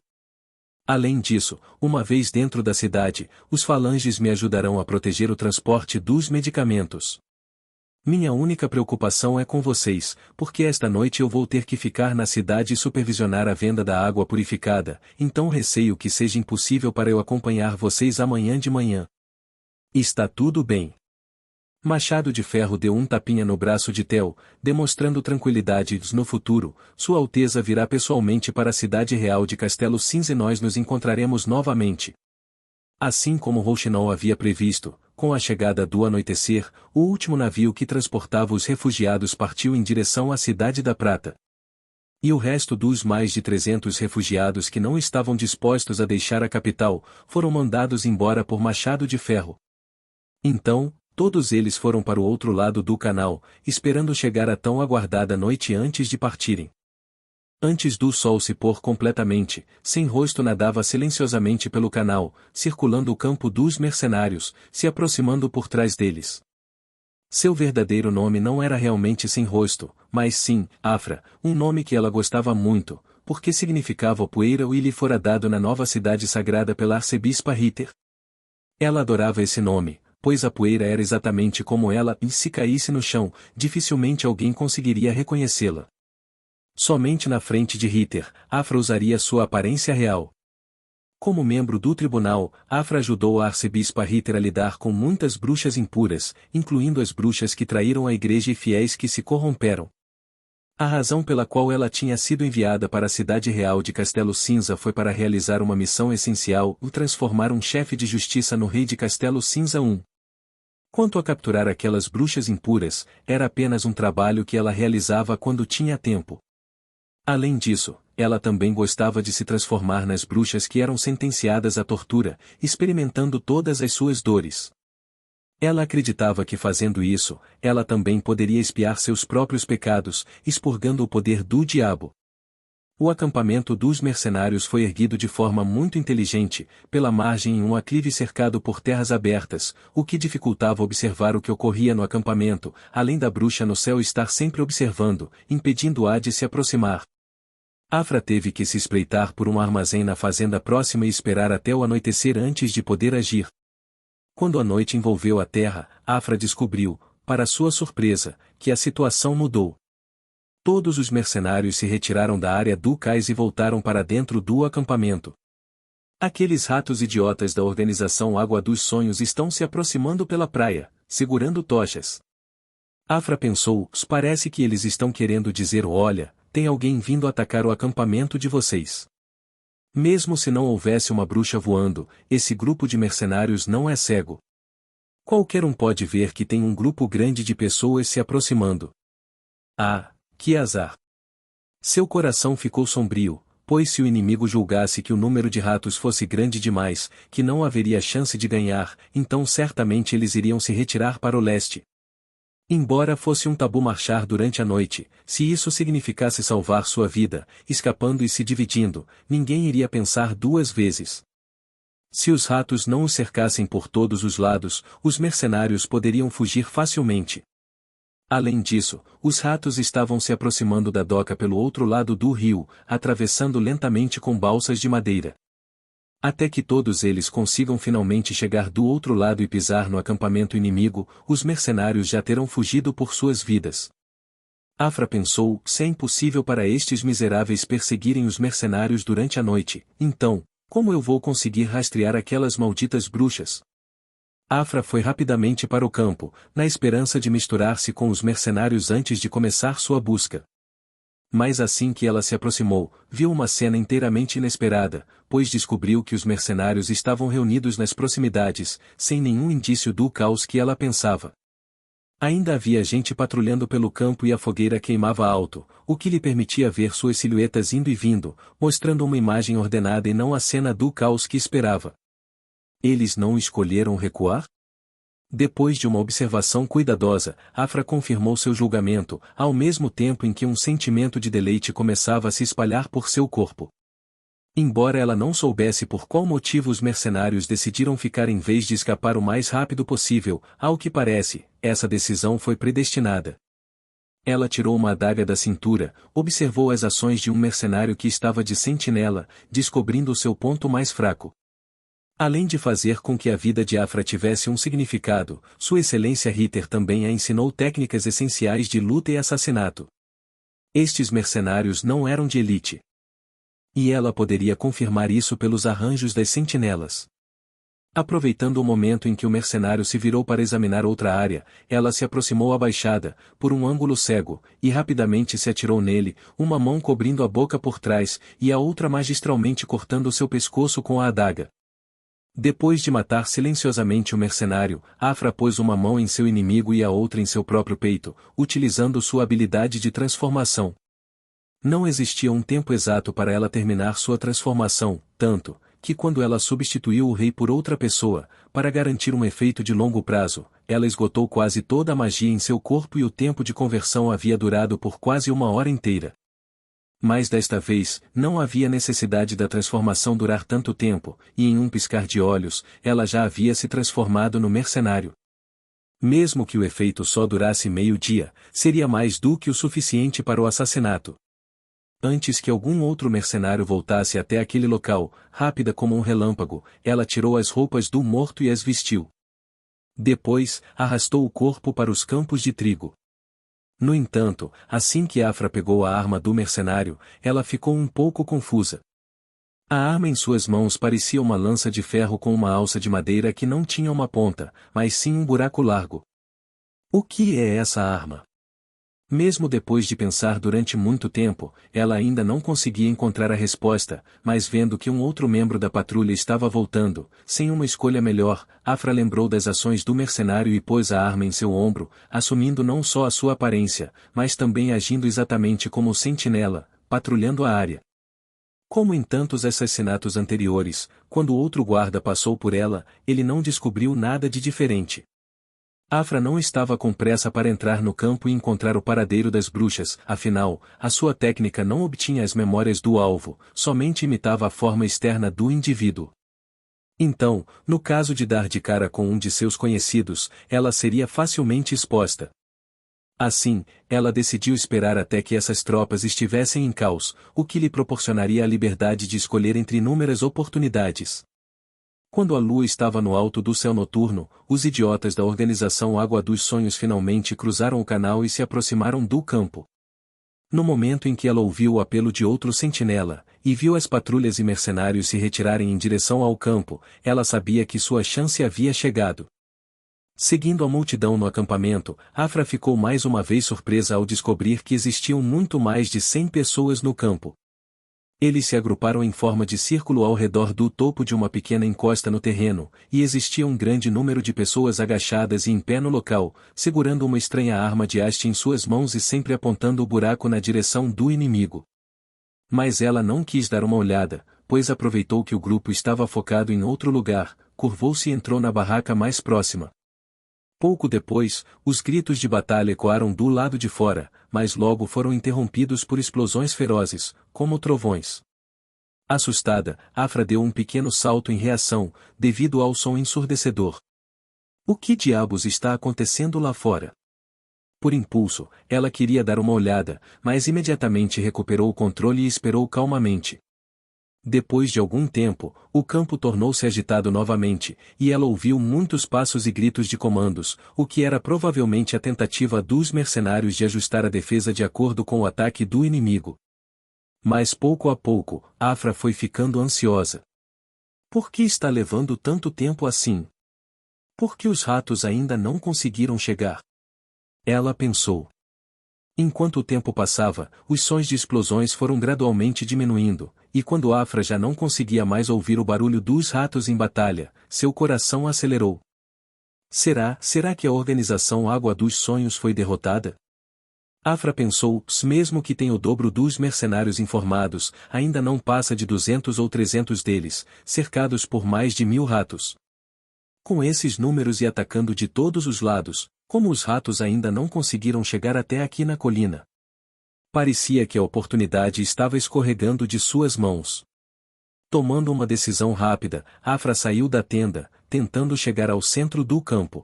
Speaker 1: Além disso, uma vez dentro da cidade, os falanges me ajudarão a proteger o transporte dos medicamentos. Minha única preocupação é com vocês, porque esta noite eu vou ter que ficar na cidade e supervisionar a venda da água purificada, então receio que seja impossível para eu acompanhar vocês amanhã de manhã. Está tudo bem. Machado de Ferro deu um tapinha no braço de Theo, demonstrando tranquilidade. No futuro, Sua Alteza virá pessoalmente para a cidade real de Castelo Cinza e nós nos encontraremos novamente. Assim como Rouxinol havia previsto, com a chegada do anoitecer, o último navio que transportava os refugiados partiu em direção à Cidade da Prata. E o resto dos mais de 300 refugiados que não estavam dispostos a deixar a capital, foram mandados embora por Machado de Ferro. Então, todos eles foram para o outro lado do canal, esperando chegar a tão aguardada noite antes de partirem. Antes do sol se pôr completamente, Sem Rosto nadava silenciosamente pelo canal, circulando o campo dos mercenários, se aproximando por trás deles. Seu verdadeiro nome não era realmente Sem Rosto, mas sim, Afra, um nome que ela gostava muito, porque significava poeira e lhe fora dado na nova cidade sagrada pela arcebispa Ritter. Ela adorava esse nome, pois a poeira era exatamente como ela, e se caísse no chão, dificilmente alguém conseguiria reconhecê-la. Somente na frente de Ritter, Afra usaria sua aparência real. Como membro do tribunal, Afra ajudou a arcebispa Ritter a lidar com muitas bruxas impuras, incluindo as bruxas que traíram a igreja e fiéis que se corromperam. A razão pela qual ela tinha sido enviada para a cidade real de Castelo Cinza foi para realizar uma missão essencial: o transformar um chefe de justiça no rei de Castelo Cinza I. Quanto a capturar aquelas bruxas impuras, era apenas um trabalho que ela realizava quando tinha tempo. Além disso, ela também gostava de se transformar nas bruxas que eram sentenciadas à tortura, experimentando todas as suas dores. Ela acreditava que fazendo isso, ela também poderia expiar seus próprios pecados, expurgando o poder do diabo. O acampamento dos mercenários foi erguido de forma muito inteligente, pela margem em um aclive cercado por terras abertas, o que dificultava observar o que ocorria no acampamento, além da bruxa no céu estar sempre observando, impedindo-a de se aproximar. Afra teve que se espreitar por um armazém na fazenda próxima e esperar até o anoitecer antes de poder agir. Quando a noite envolveu a terra, Afra descobriu, para sua surpresa, que a situação mudou. Todos os mercenários se retiraram da área do cais e voltaram para dentro do acampamento. Aqueles ratos idiotas da organização Água dos Sonhos estão se aproximando pela praia, segurando tochas. Afra pensou: parece que eles estão querendo dizer: olha, tem alguém vindo atacar o acampamento de vocês. Mesmo se não houvesse uma bruxa voando, esse grupo de mercenários não é cego. Qualquer um pode ver que tem um grupo grande de pessoas se aproximando. Ah, que azar! Seu coração ficou sombrio, pois se o inimigo julgasse que o número de ratos fosse grande demais, que não haveria chance de ganhar, então certamente eles iriam se retirar para o leste. Embora fosse um tabu marchar durante a noite, se isso significasse salvar sua vida, escapando e se dividindo, ninguém iria pensar duas vezes. Se os ratos não os cercassem por todos os lados, os mercenários poderiam fugir facilmente. Além disso, os ratos estavam se aproximando da doca pelo outro lado do rio, atravessando lentamente com balsas de madeira. Até que todos eles consigam finalmente chegar do outro lado e pisar no acampamento inimigo, os mercenários já terão fugido por suas vidas. Afra pensou, se é impossível para estes miseráveis perseguirem os mercenários durante a noite, então, como eu vou conseguir rastrear aquelas malditas bruxas? Afra foi rapidamente para o campo, na esperança de misturar-se com os mercenários antes de começar sua busca. Mas assim que ela se aproximou, viu uma cena inteiramente inesperada, pois descobriu que os mercenários estavam reunidos nas proximidades, sem nenhum indício do caos que ela pensava. Ainda havia gente patrulhando pelo campo e a fogueira queimava alto, o que lhe permitia ver suas silhuetas indo e vindo, mostrando uma imagem ordenada e não a cena do caos que esperava. Eles não escolheram recuar? Depois de uma observação cuidadosa, Afra confirmou seu julgamento, ao mesmo tempo em que um sentimento de deleite começava a se espalhar por seu corpo. Embora ela não soubesse por qual motivo os mercenários decidiram ficar em vez de escapar o mais rápido possível, ao que parece, essa decisão foi predestinada. Ela tirou uma adaga da cintura, observou as ações de um mercenário que estava de sentinela, descobrindo o seu ponto mais fraco. Além de fazer com que a vida de Afra tivesse um significado, Sua Excelência Ritter também a ensinou técnicas essenciais de luta e assassinato. Estes mercenários não eram de elite. E ela poderia confirmar isso pelos arranjos das sentinelas. Aproveitando o momento em que o mercenário se virou para examinar outra área, ela se aproximou abaixada, por um ângulo cego, e rapidamente se atirou nele, uma mão cobrindo a boca por trás, e a outra magistralmente cortando seu pescoço com a adaga. Depois de matar silenciosamente o mercenário, Afra pôs uma mão em seu inimigo e a outra em seu próprio peito, utilizando sua habilidade de transformação. Não existia um tempo exato para ela terminar sua transformação, tanto que quando ela substituiu o rei por outra pessoa, para garantir um efeito de longo prazo, ela esgotou quase toda a magia em seu corpo e o tempo de conversão havia durado por quase uma hora inteira. Mas desta vez, não havia necessidade da transformação durar tanto tempo, e em um piscar de olhos, ela já havia se transformado no mercenário. Mesmo que o efeito só durasse meio dia, seria mais do que o suficiente para o assassinato. Antes que algum outro mercenário voltasse até aquele local, rápida como um relâmpago, ela tirou as roupas do morto e as vestiu. Depois, arrastou o corpo para os campos de trigo. No entanto, assim que Afra pegou a arma do mercenário, ela ficou um pouco confusa. A arma em suas mãos parecia uma lança de ferro com uma alça de madeira que não tinha uma ponta, mas sim um buraco largo. O que é essa arma? Mesmo depois de pensar durante muito tempo, ela ainda não conseguia encontrar a resposta, mas vendo que um outro membro da patrulha estava voltando, sem uma escolha melhor, Afra lembrou das ações do mercenário e pôs a arma em seu ombro, assumindo não só a sua aparência, mas também agindo exatamente como sentinela, patrulhando a área. Como em tantos assassinatos anteriores, quando outro guarda passou por ela, ele não descobriu nada de diferente. Afra não estava com pressa para entrar no campo e encontrar o paradeiro das bruxas, afinal, a sua técnica não obtinha as memórias do alvo, somente imitava a forma externa do indivíduo. Então, no caso de dar de cara com um de seus conhecidos, ela seria facilmente exposta. Assim, ela decidiu esperar até que essas tropas estivessem em caos, o que lhe proporcionaria a liberdade de escolher entre inúmeras oportunidades. Quando a lua estava no alto do céu noturno, os idiotas da organização Água dos Sonhos finalmente cruzaram o canal e se aproximaram do campo. No momento em que ela ouviu o apelo de outro sentinela, e viu as patrulhas e mercenários se retirarem em direção ao campo, ela sabia que sua chance havia chegado. Seguindo a multidão no acampamento, Afra ficou mais uma vez surpresa ao descobrir que existiam muito mais de 100 pessoas no campo. Eles se agruparam em forma de círculo ao redor do topo de uma pequena encosta no terreno, e existia um grande número de pessoas agachadas e em pé no local, segurando uma estranha arma de haste em suas mãos e sempre apontando o buraco na direção do inimigo. Mas ela não quis dar uma olhada, pois aproveitou que o grupo estava focado em outro lugar, curvou-se e entrou na barraca mais próxima. Pouco depois, os gritos de batalha ecoaram do lado de fora, mas logo foram interrompidos por explosões ferozes, como trovões. Assustada, Afra deu um pequeno salto em reação, devido ao som ensurdecedor. O que diabos está acontecendo lá fora? Por impulso, ela queria dar uma olhada, mas imediatamente recuperou o controle e esperou calmamente. Depois de algum tempo, o campo tornou-se agitado novamente, e ela ouviu muitos passos e gritos de comandos, o que era provavelmente a tentativa dos mercenários de ajustar a defesa de acordo com o ataque do inimigo. Mas pouco a pouco, Afra foi ficando ansiosa. Por que está levando tanto tempo assim? Por que os ratos ainda não conseguiram chegar? Ela pensou. Enquanto o tempo passava, os sons de explosões foram gradualmente diminuindo, e quando Afra já não conseguia mais ouvir o barulho dos ratos em batalha, seu coração acelerou. Será que a organização Água dos Sonhos foi derrotada? Afra pensou, mesmo que tenha o dobro dos mercenários informados, ainda não passa de 200 ou 300 deles, cercados por mais de 1000 ratos. Com esses números e atacando de todos os lados, como os ratos ainda não conseguiram chegar até aqui na colina? Parecia que a oportunidade estava escorregando de suas mãos. Tomando uma decisão rápida, Afra saiu da tenda, tentando chegar ao centro do campo.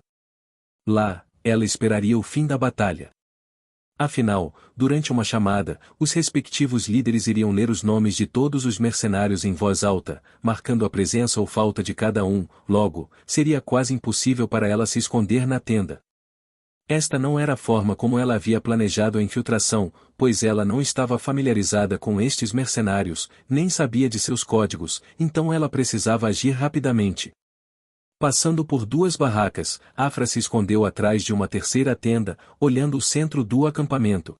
Speaker 1: Lá, ela esperaria o fim da batalha. Afinal, durante uma chamada, os respectivos líderes iriam ler os nomes de todos os mercenários em voz alta, marcando a presença ou falta de cada um, logo, seria quase impossível para ela se esconder na tenda. Esta não era a forma como ela havia planejado a infiltração, pois ela não estava familiarizada com estes mercenários, nem sabia de seus códigos, então ela precisava agir rapidamente. Passando por 2 barracas, Afra se escondeu atrás de uma terceira tenda, olhando o centro do acampamento.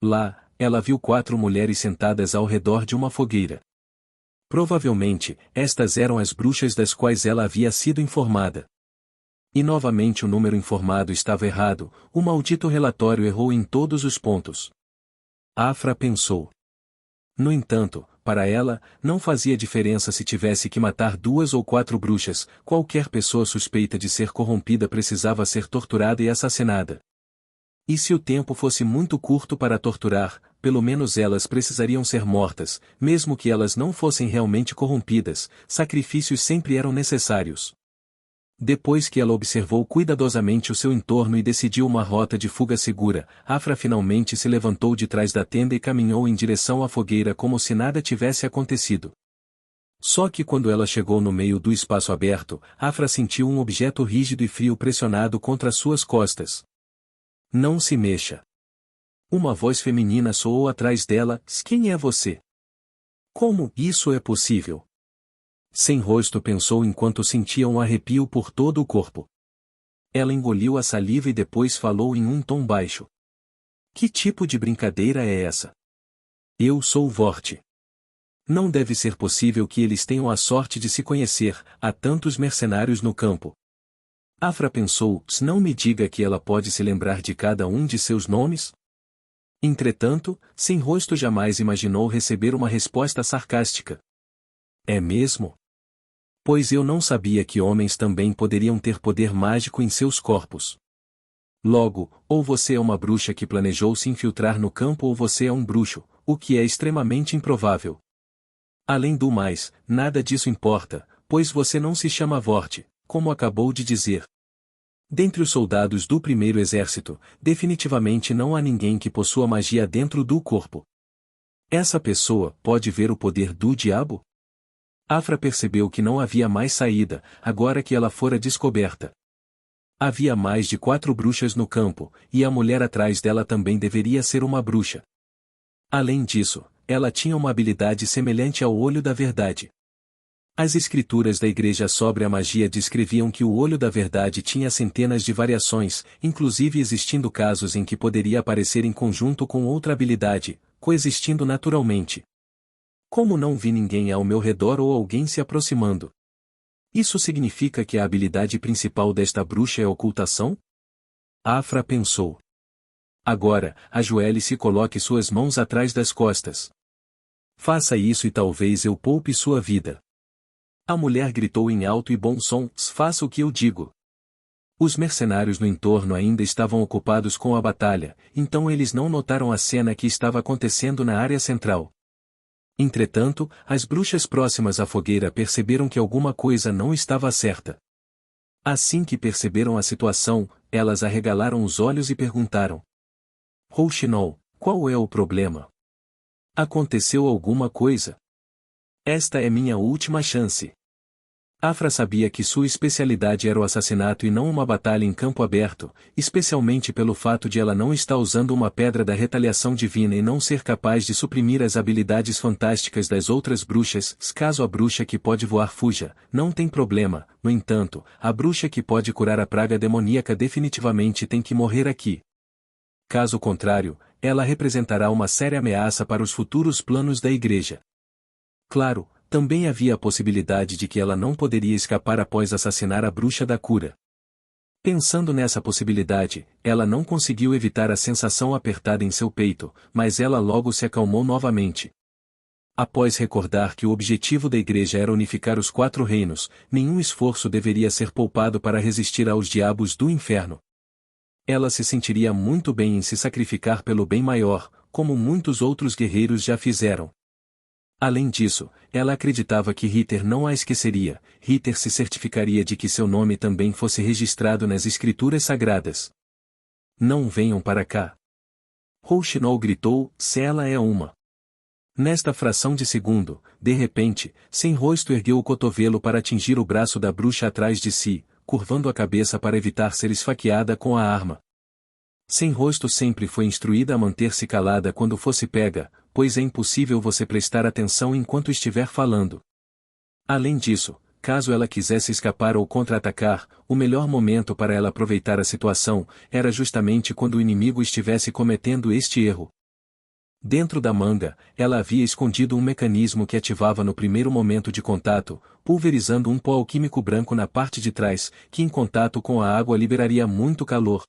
Speaker 1: Lá, ela viu 4 mulheres sentadas ao redor de uma fogueira. Provavelmente, estas eram as bruxas das quais ela havia sido informada. E novamente o número informado estava errado, o maldito relatório errou em todos os pontos. Afra pensou. No entanto, para ela, não fazia diferença se tivesse que matar 2 ou 4 bruxas, qualquer pessoa suspeita de ser corrompida precisava ser torturada e assassinada. E se o tempo fosse muito curto para torturar, pelo menos elas precisariam ser mortas, mesmo que elas não fossem realmente corrompidas, sacrifícios sempre eram necessários. Depois que ela observou cuidadosamente o seu entorno e decidiu uma rota de fuga segura, Afra finalmente se levantou de trás da tenda e caminhou em direção à fogueira como se nada tivesse acontecido. Só que quando ela chegou no meio do espaço aberto, Afra sentiu um objeto rígido e frio pressionado contra suas costas. Não se mexa. Uma voz feminina soou atrás dela, quem é você? Como isso é possível? Sem rosto pensou enquanto sentia um arrepio por todo o corpo. Ela engoliu a saliva e depois falou em um tom baixo. Que tipo de brincadeira é essa? Eu sou Vort. Não deve ser possível que eles tenham a sorte de se conhecer, há tantos mercenários no campo. Afra pensou, não me diga que ela pode se lembrar de cada um de seus nomes? Entretanto, Sem Rosto jamais imaginou receber uma resposta sarcástica. É mesmo? Pois eu não sabia que homens também poderiam ter poder mágico em seus corpos. Logo, ou você é uma bruxa que planejou se infiltrar no campo ou você é um bruxo, o que é extremamente improvável. Além do mais, nada disso importa, pois você não se chama Vort, como acabou de dizer. Dentre os soldados do primeiro exército, definitivamente não há ninguém que possua magia dentro do corpo. Essa pessoa pode ver o poder do diabo? Afra percebeu que não havia mais saída, agora que ela fora descoberta. Havia mais de 4 bruxas no campo, e a mulher atrás dela também deveria ser uma bruxa. Além disso, ela tinha uma habilidade semelhante ao Olho da Verdade. As escrituras da Igreja sobre a Magia descreviam que o Olho da Verdade tinha centenas de variações, inclusive existindo casos em que poderia aparecer em conjunto com outra habilidade, coexistindo naturalmente. Como não vi ninguém ao meu redor ou alguém se aproximando? Isso significa que a habilidade principal desta bruxa é ocultação? Afra pensou. Agora, ajoelhe-se e coloque suas mãos atrás das costas. Faça isso e talvez eu poupe sua vida. A mulher gritou em alto e bom som, faça o que eu digo. Os mercenários no entorno ainda estavam ocupados com a batalha, então eles não notaram a cena que estava acontecendo na área central. Entretanto, as bruxas próximas à fogueira perceberam que alguma coisa não estava certa. Assim que perceberam a situação, elas arregalaram os olhos e perguntaram: Rouxinol, qual é o problema? Aconteceu alguma coisa? Esta é minha última chance. Afra sabia que sua especialidade era o assassinato e não uma batalha em campo aberto, especialmente pelo fato de ela não estar usando uma pedra da retaliação divina e não ser capaz de suprimir as habilidades fantásticas das outras bruxas. Caso a bruxa que pode voar fuja, não tem problema. No entanto, a bruxa que pode curar a praga demoníaca definitivamente tem que morrer aqui. Caso contrário, ela representará uma séria ameaça para os futuros planos da igreja. Claro, também havia a possibilidade de que ela não poderia escapar após assassinar a bruxa da cura. Pensando nessa possibilidade, ela não conseguiu evitar a sensação apertada em seu peito, mas ela logo se acalmou novamente. Após recordar que o objetivo da igreja era unificar os 4 reinos, nenhum esforço deveria ser poupado para resistir aos diabos do inferno. Ela se sentiria muito bem em se sacrificar pelo bem maior, como muitos outros guerreiros já fizeram. Além disso, ela acreditava que Ritter não a esqueceria. Ritter se certificaria de que seu nome também fosse registrado nas escrituras sagradas. Não venham para cá. Rouxinol gritou, se ela é uma. Nesta fração de segundo, de repente, Sem Rosto ergueu o cotovelo para atingir o braço da bruxa atrás de si, curvando a cabeça para evitar ser esfaqueada com a arma. Sem Rosto sempre foi instruída a manter-se calada quando fosse pega, pois é impossível você prestar atenção enquanto estiver falando. Além disso, caso ela quisesse escapar ou contra-atacar, o melhor momento para ela aproveitar a situação era justamente quando o inimigo estivesse cometendo este erro. Dentro da manga, ela havia escondido um mecanismo que ativava no primeiro momento de contato, pulverizando um pó alquímico branco na parte de trás, que em contato com a água liberaria muito calor.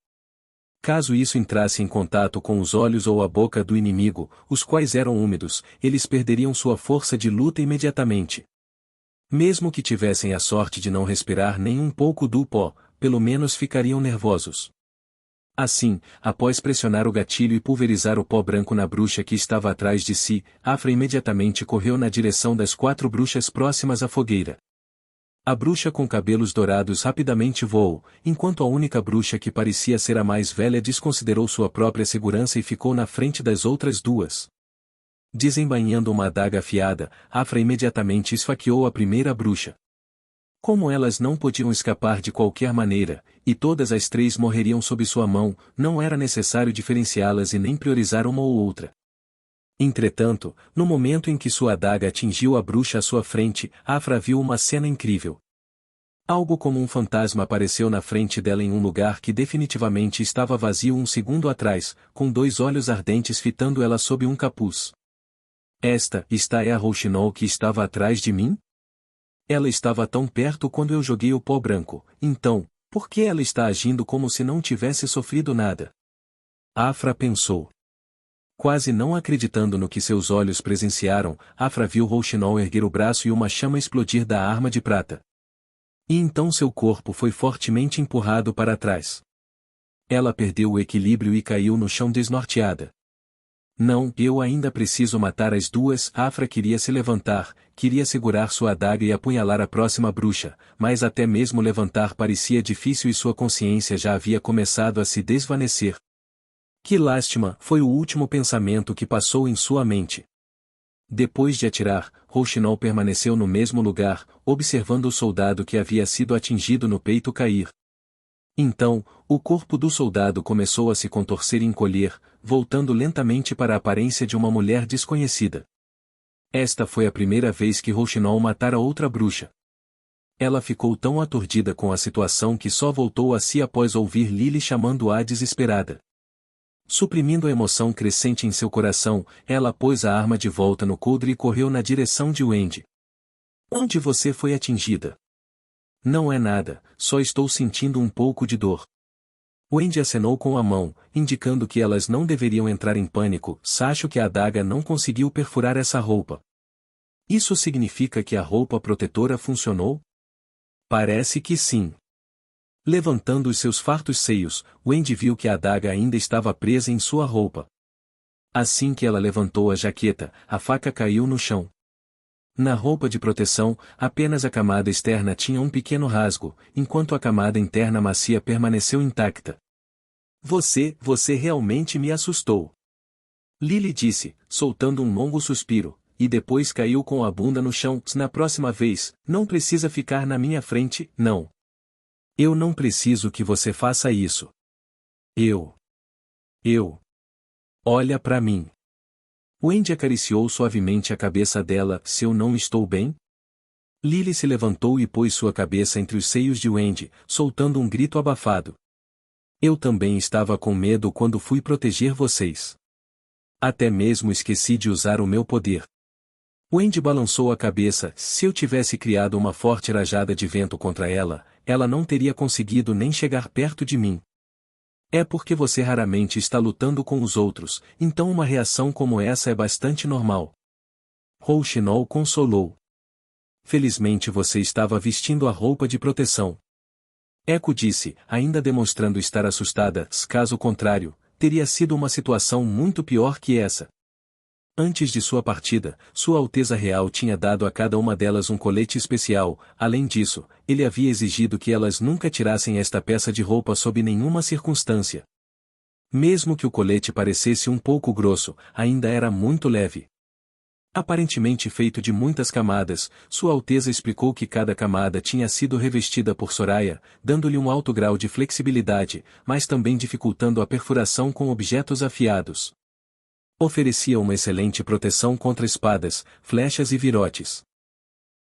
Speaker 1: Caso isso entrasse em contato com os olhos ou a boca do inimigo, os quais eram úmidos, eles perderiam sua força de luta imediatamente. Mesmo que tivessem a sorte de não respirar nem um pouco do pó, pelo menos ficariam nervosos. Assim, após pressionar o gatilho e pulverizar o pó branco na bruxa que estava atrás de si, Afra imediatamente correu na direção das 4 bruxas próximas à fogueira. A bruxa com cabelos dourados rapidamente voou, enquanto a única bruxa que parecia ser a mais velha desconsiderou sua própria segurança e ficou na frente das outras 2. Desembainhando uma adaga afiada, Afra imediatamente esfaqueou a primeira bruxa. Como elas não podiam escapar de qualquer maneira, e todas as 3 morreriam sob sua mão, não era necessário diferenciá-las e nem priorizar uma ou outra. Entretanto, no momento em que sua adaga atingiu a bruxa à sua frente, Afra viu uma cena incrível. Algo como um fantasma apareceu na frente dela em um lugar que definitivamente estava vazio um segundo atrás, com 2 olhos ardentes fitando ela sob um capuz. Esta é a Rouxinol que estava atrás de mim? Ela estava tão perto quando eu joguei o pó branco, então, por que ela está agindo como se não tivesse sofrido nada? Afra pensou. Quase não acreditando no que seus olhos presenciaram, Afra viu Rouxinol erguer o braço e uma chama explodir da arma de prata. E então seu corpo foi fortemente empurrado para trás. Ela perdeu o equilíbrio e caiu no chão desnorteada. Não, eu ainda preciso matar as 2. Afra queria se levantar, queria segurar sua adaga e apunhalar a próxima bruxa, mas até mesmo levantar parecia difícil e sua consciência já havia começado a se desvanecer. Que lástima, foi o último pensamento que passou em sua mente. Depois de atirar, Rouxinol permaneceu no mesmo lugar, observando o soldado que havia sido atingido no peito cair. Então, o corpo do soldado começou a se contorcer e encolher, voltando lentamente para a aparência de uma mulher desconhecida. Esta foi a primeira vez que Rouxinol matara outra bruxa. Ela ficou tão aturdida com a situação que só voltou a si após ouvir Lily chamando-a desesperada. Suprimindo a emoção crescente em seu coração, ela pôs a arma de volta no coldre e correu na direção de Wendy. Onde você foi atingida? Não é nada, só estou sentindo um pouco de dor. Wendy acenou com a mão, indicando que elas não deveriam entrar em pânico. Acho que a adaga não conseguiu perfurar essa roupa. Isso significa que a roupa protetora funcionou? Parece que sim. Levantando os seus fartos seios, Wendy viu que a adaga ainda estava presa em sua roupa. Assim que ela levantou a jaqueta, a faca caiu no chão. Na roupa de proteção, apenas a camada externa tinha um pequeno rasgo, enquanto a camada interna macia permaneceu intacta. Você realmente me assustou. Lily disse, soltando um longo suspiro, e depois caiu com a bunda no chão. Na próxima vez, não precisa ficar na minha frente, não. Eu não preciso que você faça isso. Eu. Olha pra mim. Wendy acariciou suavemente a cabeça dela. Se eu não estou bem? Lily se levantou e pôs sua cabeça entre os seios de Wendy, soltando um grito abafado. Eu também estava com medo quando fui proteger vocês. Até mesmo esqueci de usar o meu poder. Wendy balançou a cabeça. Se eu tivesse criado uma forte rajada de vento contra ela, ela não teria conseguido nem chegar perto de mim. É porque você raramente está lutando com os outros, então uma reação como essa é bastante normal. Rouxinol consolou. Felizmente você estava vestindo a roupa de proteção. Echo disse, ainda demonstrando estar assustada. Caso contrário, teria sido uma situação muito pior que essa. Antes de sua partida, Sua Alteza Real tinha dado a cada uma delas um colete especial. Além disso, ele havia exigido que elas nunca tirassem esta peça de roupa sob nenhuma circunstância. Mesmo que o colete parecesse um pouco grosso, ainda era muito leve. Aparentemente feito de muitas camadas, Sua Alteza explicou que cada camada tinha sido revestida por Soraya, dando-lhe um alto grau de flexibilidade, mas também dificultando a perfuração com objetos afiados. Oferecia uma excelente proteção contra espadas, flechas e virotes.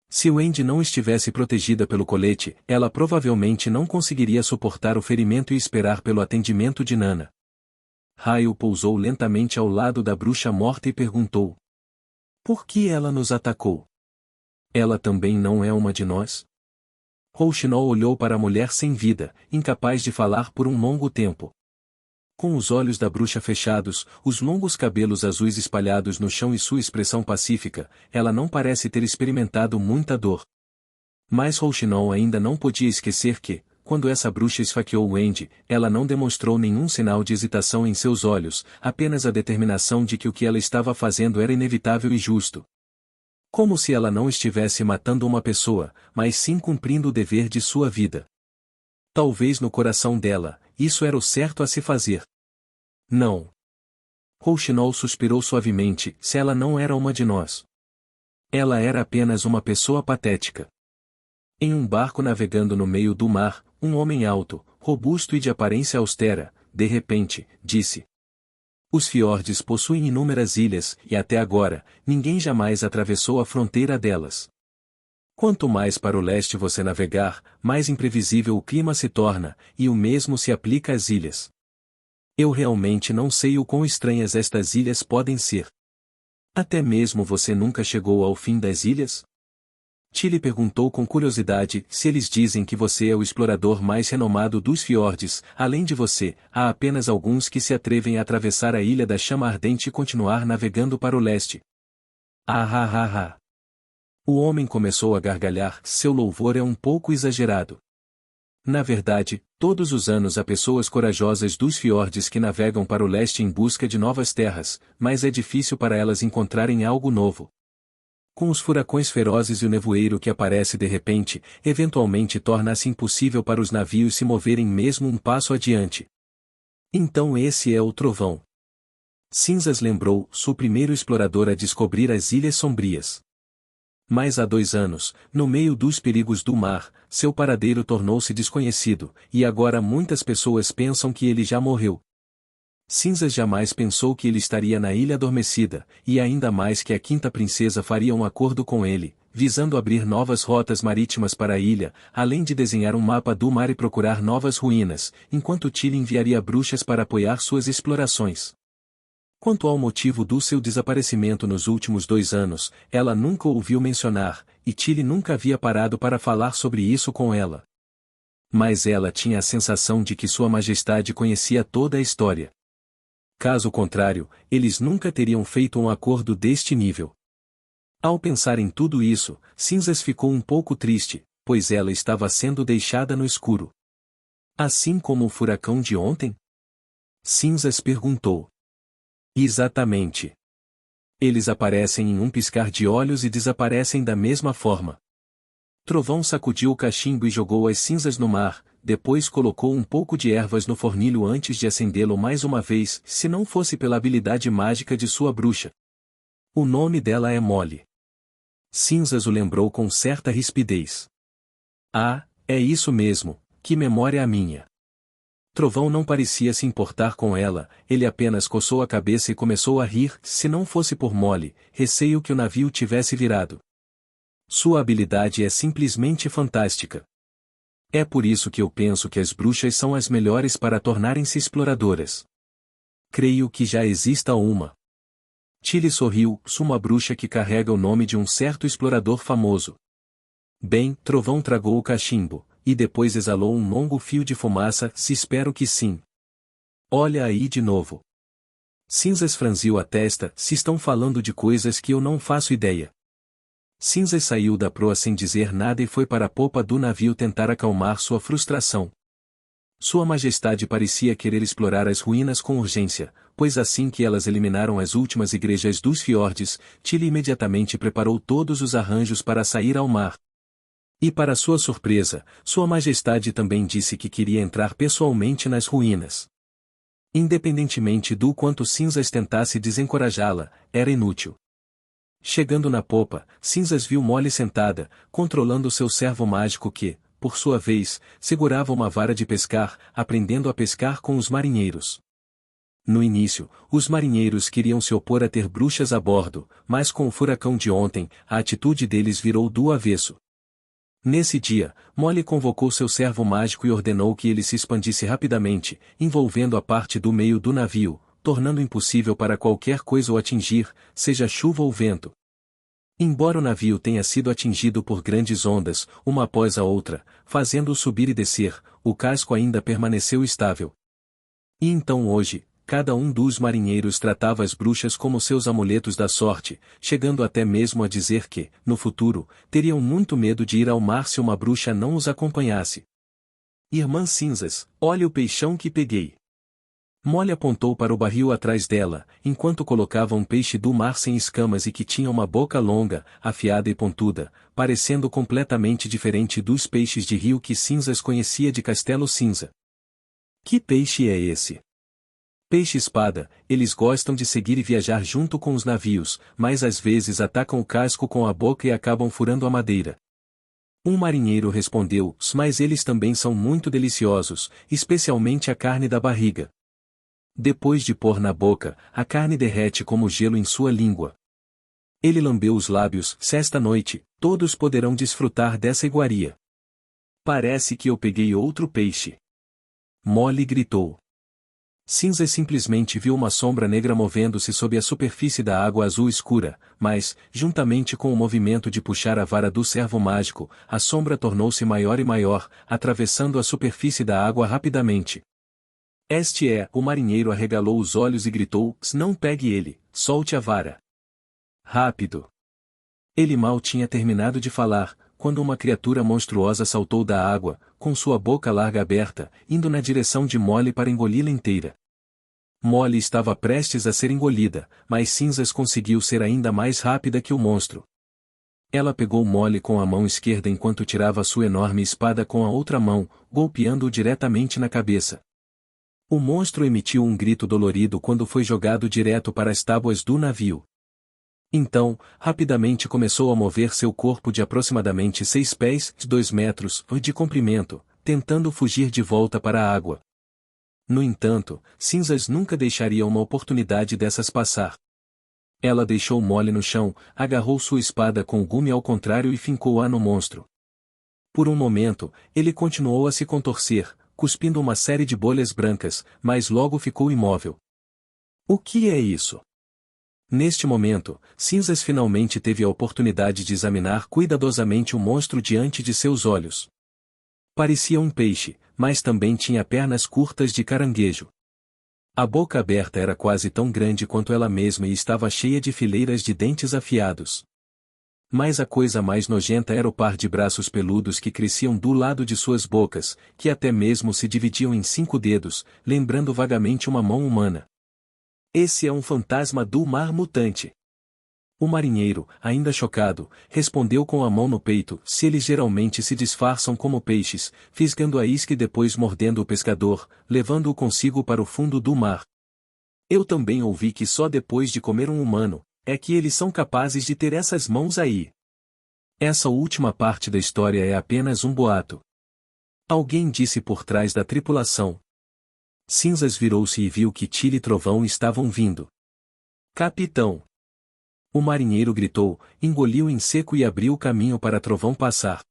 Speaker 1: Se Wendy não estivesse protegida pelo colete, ela provavelmente não conseguiria suportar o ferimento e esperar pelo atendimento de Nana. Raio pousou lentamente ao lado da bruxa morta e perguntou: por que ela nos atacou? Ela também não é uma de nós? Rouxinol olhou para a mulher sem vida, incapaz de falar por um longo tempo. Com os olhos da bruxa fechados, os longos cabelos azuis espalhados no chão e sua expressão pacífica, ela não parece ter experimentado muita dor. Mas Rouxinol ainda não podia esquecer que, quando essa bruxa esfaqueou Wendy, ela não demonstrou nenhum sinal de hesitação em seus olhos, apenas a determinação de que o que ela estava fazendo era inevitável e justo. Como se ela não estivesse matando uma pessoa, mas sim cumprindo o dever de sua vida. Talvez no coração dela, isso era o certo a se fazer. Não. Rouxinol suspirou suavemente. Se ela não era uma de nós. Ela era apenas uma pessoa patética. Em um barco navegando no meio do mar, um homem alto, robusto e de aparência austera, de repente, disse: os fiordes possuem inúmeras ilhas, e até agora, ninguém jamais atravessou a fronteira delas. Quanto mais para o leste você navegar, mais imprevisível o clima se torna, e o mesmo se aplica às ilhas. Eu realmente não sei o quão estranhas estas ilhas podem ser. Até mesmo você nunca chegou ao fim das ilhas? Tilly perguntou com curiosidade. Se eles dizem que você é o explorador mais renomado dos fiordes, além de você, há apenas alguns que se atrevem a atravessar a Ilha da Chama Ardente e continuar navegando para o leste. Ah ah ah ah. O homem começou a gargalhar. Seu louvor é um pouco exagerado. Na verdade, todos os anos há pessoas corajosas dos fiordes que navegam para o leste em busca de novas terras, mas é difícil para elas encontrarem algo novo. Com os furacões ferozes e o nevoeiro que aparece de repente, eventualmente torna-se impossível para os navios se moverem mesmo um passo adiante. Então esse é o trovão. Cinzas lembrou, sou o primeiro explorador a descobrir as Ilhas Sombrias. Mas há 2 anos, no meio dos perigos do mar, seu paradeiro tornou-se desconhecido, e agora muitas pessoas pensam que ele já morreu. Cinzas jamais pensou que ele estaria na Ilha Adormecida, e ainda mais que a Quinta Princesa faria um acordo com ele, visando abrir novas rotas marítimas para a ilha, além de desenhar um mapa do mar e procurar novas ruínas, enquanto Tilly enviaria bruxas para apoiar suas explorações. Quanto ao motivo do seu desaparecimento nos últimos 2 anos, ela nunca o ouviu mencionar, e Tilly nunca havia parado para falar sobre isso com ela. Mas ela tinha a sensação de que Sua Majestade conhecia toda a história. Caso contrário, eles nunca teriam feito um acordo deste nível. Ao pensar em tudo isso, Cinzas ficou um pouco triste, pois ela estava sendo deixada no escuro. Assim como o furacão de ontem? Cinzas perguntou. Exatamente. Eles aparecem em um piscar de olhos e desaparecem da mesma forma. Trovão sacudiu o cachimbo e jogou as cinzas no mar, depois colocou um pouco de ervas no fornilho antes de acendê-lo mais uma vez, se não fosse pela habilidade mágica de sua bruxa. O nome dela é Molly. Cinzas o lembrou com certa rispidez. Ah, é isso mesmo, que memória a minha. Trovão não parecia se importar com ela, ele apenas coçou a cabeça e começou a rir, se não fosse por Molly, receio que o navio tivesse virado. Sua habilidade é simplesmente fantástica. É por isso que eu penso que as bruxas são as melhores para tornarem-se exploradoras. Creio que já exista uma. Tilly sorriu, sou uma bruxa que carrega o nome de um certo explorador famoso. Bem, Trovão tragou o cachimbo, e depois exalou um longo fio de fumaça, se espero que sim. Olha aí de novo. Cinzas franziu a testa, se estão falando de coisas que eu não faço ideia. Cinzas saiu da proa sem dizer nada e foi para a popa do navio tentar acalmar sua frustração. Sua Majestade parecia querer explorar as ruínas com urgência, pois assim que elas eliminaram as últimas igrejas dos fiordes, Tilly imediatamente preparou todos os arranjos para sair ao mar. E para sua surpresa, Sua Majestade também disse que queria entrar pessoalmente nas ruínas. Independentemente do quanto Cinzas tentasse desencorajá-la, era inútil. Chegando na popa, Cinzas viu Molly sentada, controlando seu servo mágico que, por sua vez, segurava uma vara de pescar, aprendendo a pescar com os marinheiros. No início, os marinheiros queriam se opor a ter bruxas a bordo, mas com o furacão de ontem, a atitude deles virou do avesso. Nesse dia, Molly convocou seu servo mágico e ordenou que ele se expandisse rapidamente, envolvendo a parte do meio do navio, tornando impossível para qualquer coisa o atingir, seja chuva ou vento. Embora o navio tenha sido atingido por grandes ondas, uma após a outra, fazendo-o subir e descer, o casco ainda permaneceu estável. E então hoje, cada um dos marinheiros tratava as bruxas como seus amuletos da sorte, chegando até mesmo a dizer que, no futuro, teriam muito medo de ir ao mar se uma bruxa não os acompanhasse. Irmã Cinzas, olha o peixão que peguei. Molly apontou para o barril atrás dela, enquanto colocava um peixe do mar sem escamas e que tinha uma boca longa, afiada e pontuda, parecendo completamente diferente dos peixes de rio que Cinzas conhecia de Castelo Cinza. Que peixe é esse? Peixe-espada, eles gostam de seguir e viajar junto com os navios, mas às vezes atacam o casco com a boca e acabam furando a madeira. Um marinheiro respondeu, mas eles também são muito deliciosos, especialmente a carne da barriga. Depois de pôr na boca, a carne derrete como gelo em sua língua. Ele lambeu os lábios, esta noite, todos poderão desfrutar dessa iguaria. Parece que eu peguei outro peixe. Molly gritou. Cinzas simplesmente viu uma sombra negra movendo-se sob a superfície da água azul escura, mas, juntamente com o movimento de puxar a vara do servo mágico, a sombra tornou-se maior e maior, atravessando a superfície da água rapidamente. O marinheiro arregalou os olhos e gritou, não pegue ele, solte a vara. Rápido. Ele mal tinha terminado de falar, quando uma criatura monstruosa saltou da água, com sua boca larga aberta, indo na direção de Molly para engoli-la inteira. Molly estava prestes a ser engolida, mas Cinzas conseguiu ser ainda mais rápida que o monstro. Ela pegou Molly com a mão esquerda enquanto tirava sua enorme espada com a outra mão, golpeando-o diretamente na cabeça. O monstro emitiu um grito dolorido quando foi jogado direto para as tábuas do navio. Então, rapidamente começou a mover seu corpo de aproximadamente 6 pés, 2 metros, de comprimento, tentando fugir de volta para a água. No entanto, Cinzas nunca deixaria uma oportunidade dessas passar. Ela deixou Molly no chão, agarrou sua espada com o gume ao contrário e fincou-a no monstro. Por um momento, ele continuou a se contorcer, cuspindo uma série de bolhas brancas, mas logo ficou imóvel. O que é isso? Neste momento, Cinzas finalmente teve a oportunidade de examinar cuidadosamente o monstro diante de seus olhos. Parecia um peixe, mas também tinha pernas curtas de caranguejo. A boca aberta era quase tão grande quanto ela mesma e estava cheia de fileiras de dentes afiados. Mas a coisa mais nojenta era o par de braços peludos que cresciam do lado de suas bocas, que até mesmo se dividiam em 5 dedos, lembrando vagamente uma mão humana. Esse é um fantasma do mar mutante. O marinheiro, ainda chocado, respondeu com a mão no peito: se eles geralmente se disfarçam como peixes, fisgando a isca e depois mordendo o pescador, levando-o consigo para o fundo do mar. Eu também ouvi que só depois de comer um humano, é que eles são capazes de ter essas mãos aí. Essa última parte da história é apenas um boato. Alguém disse por trás da tripulação. Cinzas virou-se e viu que Tilly e Trovão estavam vindo. Capitão! O marinheiro gritou, engoliu em seco e abriu o caminho para Trovão passar.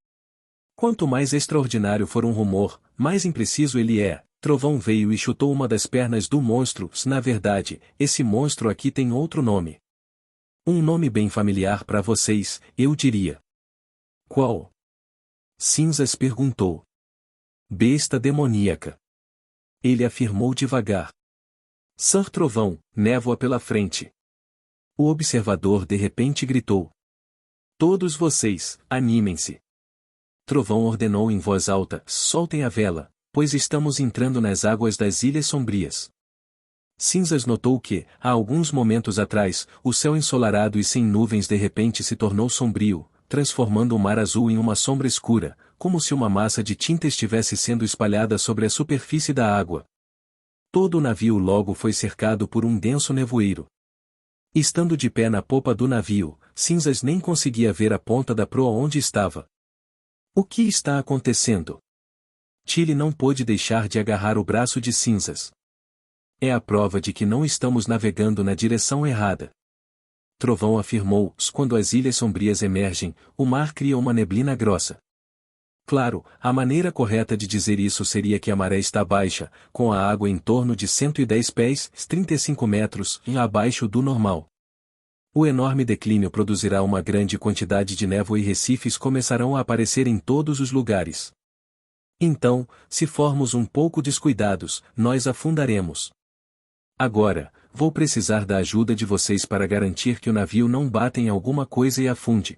Speaker 1: Quanto mais extraordinário for um rumor, mais impreciso ele é. Trovão veio e chutou uma das pernas do monstro. Na verdade, esse monstro aqui tem outro nome. Um nome bem familiar para vocês, eu diria. Qual? Cinzas perguntou. Besta demoníaca. Ele afirmou devagar. Sir Trovão, névoa pela frente. O observador de repente gritou. Todos vocês, animem-se. Trovão ordenou em voz alta: soltem a vela, pois estamos entrando nas águas das Ilhas Sombrias. Cinzas notou que, há alguns momentos atrás, o céu ensolarado e sem nuvens de repente se tornou sombrio, transformando o mar azul em uma sombra escura, como se uma massa de tinta estivesse sendo espalhada sobre a superfície da água. Todo o navio logo foi cercado por um denso nevoeiro. Estando de pé na popa do navio, Cinzas nem conseguia ver a ponta da proa onde estava. O que está acontecendo? Tilly não pôde deixar de agarrar o braço de Cinzas. É a prova de que não estamos navegando na direção errada. Trovão afirmou: quando as Ilhas Sombrias emergem, o mar cria uma neblina grossa. Claro, a maneira correta de dizer isso seria que a maré está baixa, com a água em torno de 110 pés, 35 metros, abaixo do normal. O enorme declínio produzirá uma grande quantidade de névoa e recifes começarão a aparecer em todos os lugares. Então, se formos um pouco descuidados, nós afundaremos. Agora, vou precisar da ajuda de vocês para garantir que o navio não bata em alguma coisa e afunde.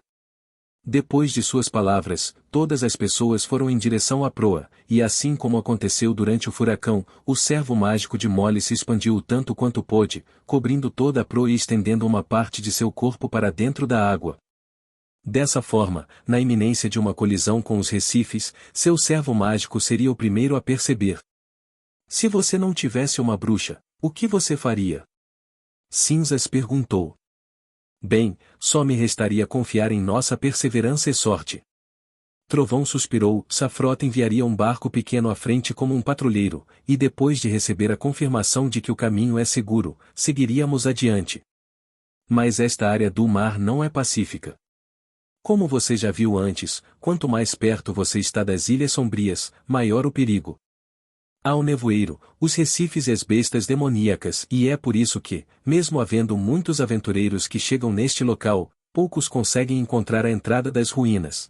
Speaker 1: Depois de suas palavras, todas as pessoas foram em direção à proa, e assim como aconteceu durante o furacão, o servo mágico de Molly se expandiu o tanto quanto pôde, cobrindo toda a proa e estendendo uma parte de seu corpo para dentro da água. Dessa forma, na iminência de uma colisão com os recifes, seu servo mágico seria o primeiro a perceber. Se você não tivesse uma bruxa, o que você faria? Cinzas perguntou. Bem, só me restaria confiar em nossa perseverança e sorte. Trovão suspirou: a frota enviaria um barco pequeno à frente como um patrulheiro, e depois de receber a confirmação de que o caminho é seguro, seguiríamos adiante. Mas esta área do mar não é pacífica. Como você já viu antes, quanto mais perto você está das Ilhas Sombrias, maior o perigo. Há o nevoeiro, os recifes e as bestas demoníacas, e é por isso que, mesmo havendo muitos aventureiros que chegam neste local, poucos conseguem encontrar a entrada das ruínas.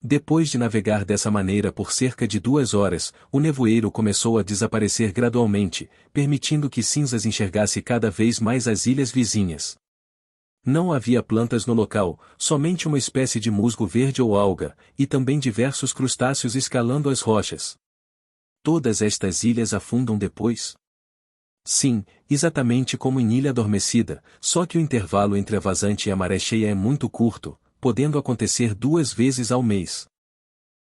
Speaker 1: Depois de navegar dessa maneira por cerca de 2 horas, o nevoeiro começou a desaparecer gradualmente, permitindo que Cinzas enxergasse cada vez mais as ilhas vizinhas. Não havia plantas no local, somente uma espécie de musgo verde ou alga, e também diversos crustáceos escalando as rochas. Todas estas ilhas afundam depois? Sim, exatamente como em Ilha Adormecida, só que o intervalo entre a vazante e a maré cheia é muito curto, podendo acontecer 2 vezes ao mês.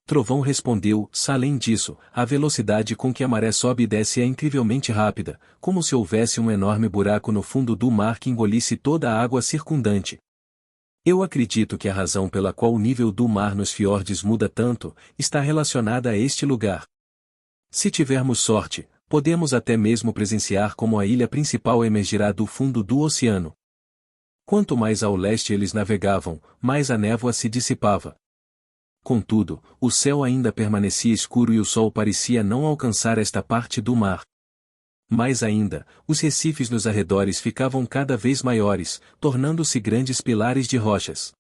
Speaker 1: Trovão respondeu: além disso, a velocidade com que a maré sobe e desce é incrivelmente rápida, como se houvesse um enorme buraco no fundo do mar que engolisse toda a água circundante. Eu acredito que a razão pela qual o nível do mar nos fiordes muda tanto, está relacionada a este lugar. Se tivermos sorte, podemos até mesmo presenciar como a ilha principal emergirá do fundo do oceano. Quanto mais ao leste eles navegavam, mais a névoa se dissipava. Contudo, o céu ainda permanecia escuro e o sol parecia não alcançar esta parte do mar. Mais ainda, os recifes nos arredores ficavam cada vez maiores, tornando-se grandes pilares de rochas.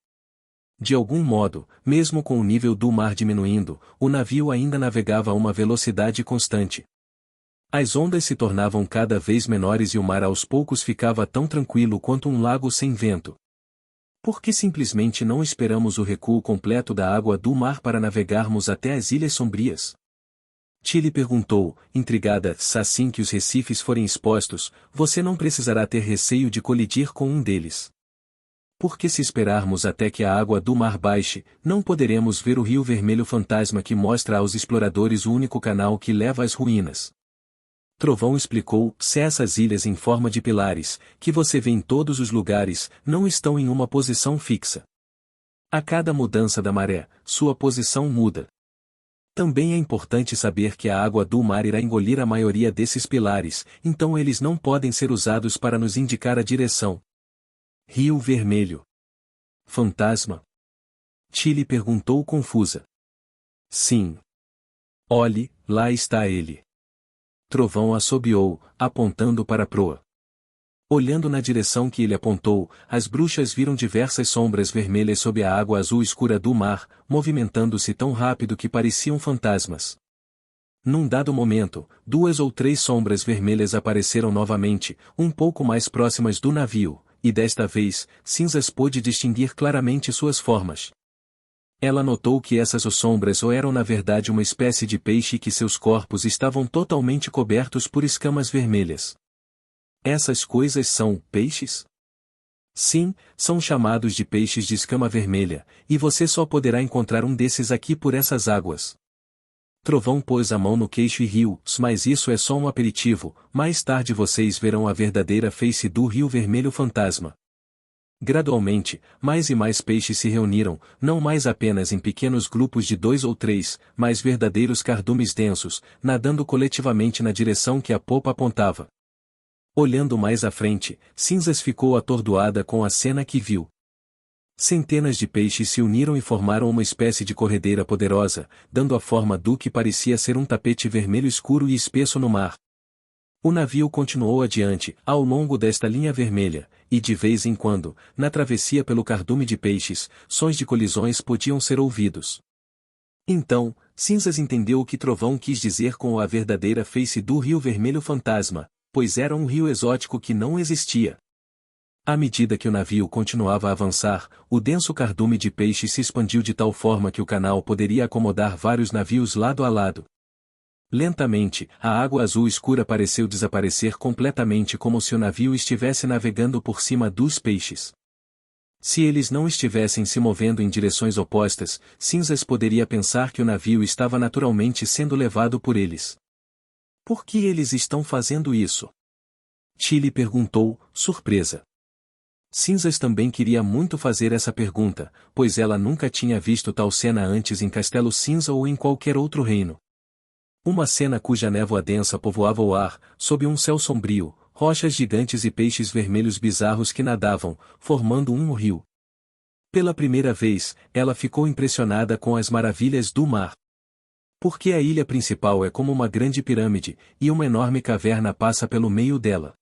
Speaker 1: De algum modo, mesmo com o nível do mar diminuindo, o navio ainda navegava a uma velocidade constante. As ondas se tornavam cada vez menores e o mar aos poucos ficava tão tranquilo quanto um lago sem vento. Por que simplesmente não esperamos o recuo completo da água do mar para navegarmos até as Ilhas Sombrias? Tilly perguntou, intrigada, se assim que os recifes forem expostos, você não precisará ter receio de colidir com um deles. Porque se esperarmos até que a água do mar baixe, não poderemos ver o Rio Vermelho Fantasma que mostra aos exploradores o único canal que leva às ruínas. Trovão explicou, se essas ilhas em forma de pilares, que você vê em todos os lugares, não estão em uma posição fixa. A cada mudança da maré, sua posição muda. Também é importante saber que a água do mar irá engolir a maioria desses pilares, então eles não podem ser usados para nos indicar a direção. Rio Vermelho. Fantasma? Tilly perguntou confusa. Sim. Olhe, lá está ele. Trovão assobiou, apontando para a proa. Olhando na direção que ele apontou, as bruxas viram diversas sombras vermelhas sob a água azul escura do mar, movimentando-se tão rápido que pareciam fantasmas. Num dado momento, 2 ou 3 sombras vermelhas apareceram novamente, um pouco mais próximas do navio, e desta vez, Cinzas pôde distinguir claramente suas formas. Ela notou que essas sombras ou eram na verdade uma espécie de peixe e que seus corpos estavam totalmente cobertos por escamas vermelhas. Essas coisas são peixes? Sim, são chamados de peixes de escama vermelha, e você só poderá encontrar um desses aqui por essas águas. Trovão pôs a mão no queixo e riu, mas isso é só um aperitivo, mais tarde vocês verão a verdadeira face do Rio Vermelho Fantasma. Gradualmente, mais e mais peixes se reuniram, não mais apenas em pequenos grupos de 2 ou 3, mas verdadeiros cardumes densos, nadando coletivamente na direção que a popa apontava. Olhando mais à frente, Cinzas ficou atordoada com a cena que viu. Centenas de peixes se uniram e formaram uma espécie de corredeira poderosa, dando a forma do que parecia ser um tapete vermelho escuro e espesso no mar. O navio continuou adiante, ao longo desta linha vermelha, e de vez em quando, na travessia pelo cardume de peixes, sons de colisões podiam ser ouvidos. Então, Cinzas entendeu o que Trovão quis dizer com a verdadeira face do Rio Vermelho Fantasma, pois era um rio exótico que não existia. À medida que o navio continuava a avançar, o denso cardume de peixes se expandiu de tal forma que o canal poderia acomodar vários navios lado a lado. Lentamente, a água azul escura pareceu desaparecer completamente como se o navio estivesse navegando por cima dos peixes. Se eles não estivessem se movendo em direções opostas, Cinzas poderia pensar que o navio estava naturalmente sendo levado por eles. Por que eles estão fazendo isso? Tilly perguntou, surpresa. Cinzas também queria muito fazer essa pergunta, pois ela nunca tinha visto tal cena antes em Castelo Cinza ou em qualquer outro reino. Uma cena cuja névoa densa povoava o ar, sob um céu sombrio, rochas gigantes e peixes vermelhos bizarros que nadavam, formando um rio. Pela primeira vez, ela ficou impressionada com as maravilhas do mar. Porque a ilha principal é como uma grande pirâmide, e uma enorme caverna passa pelo meio dela.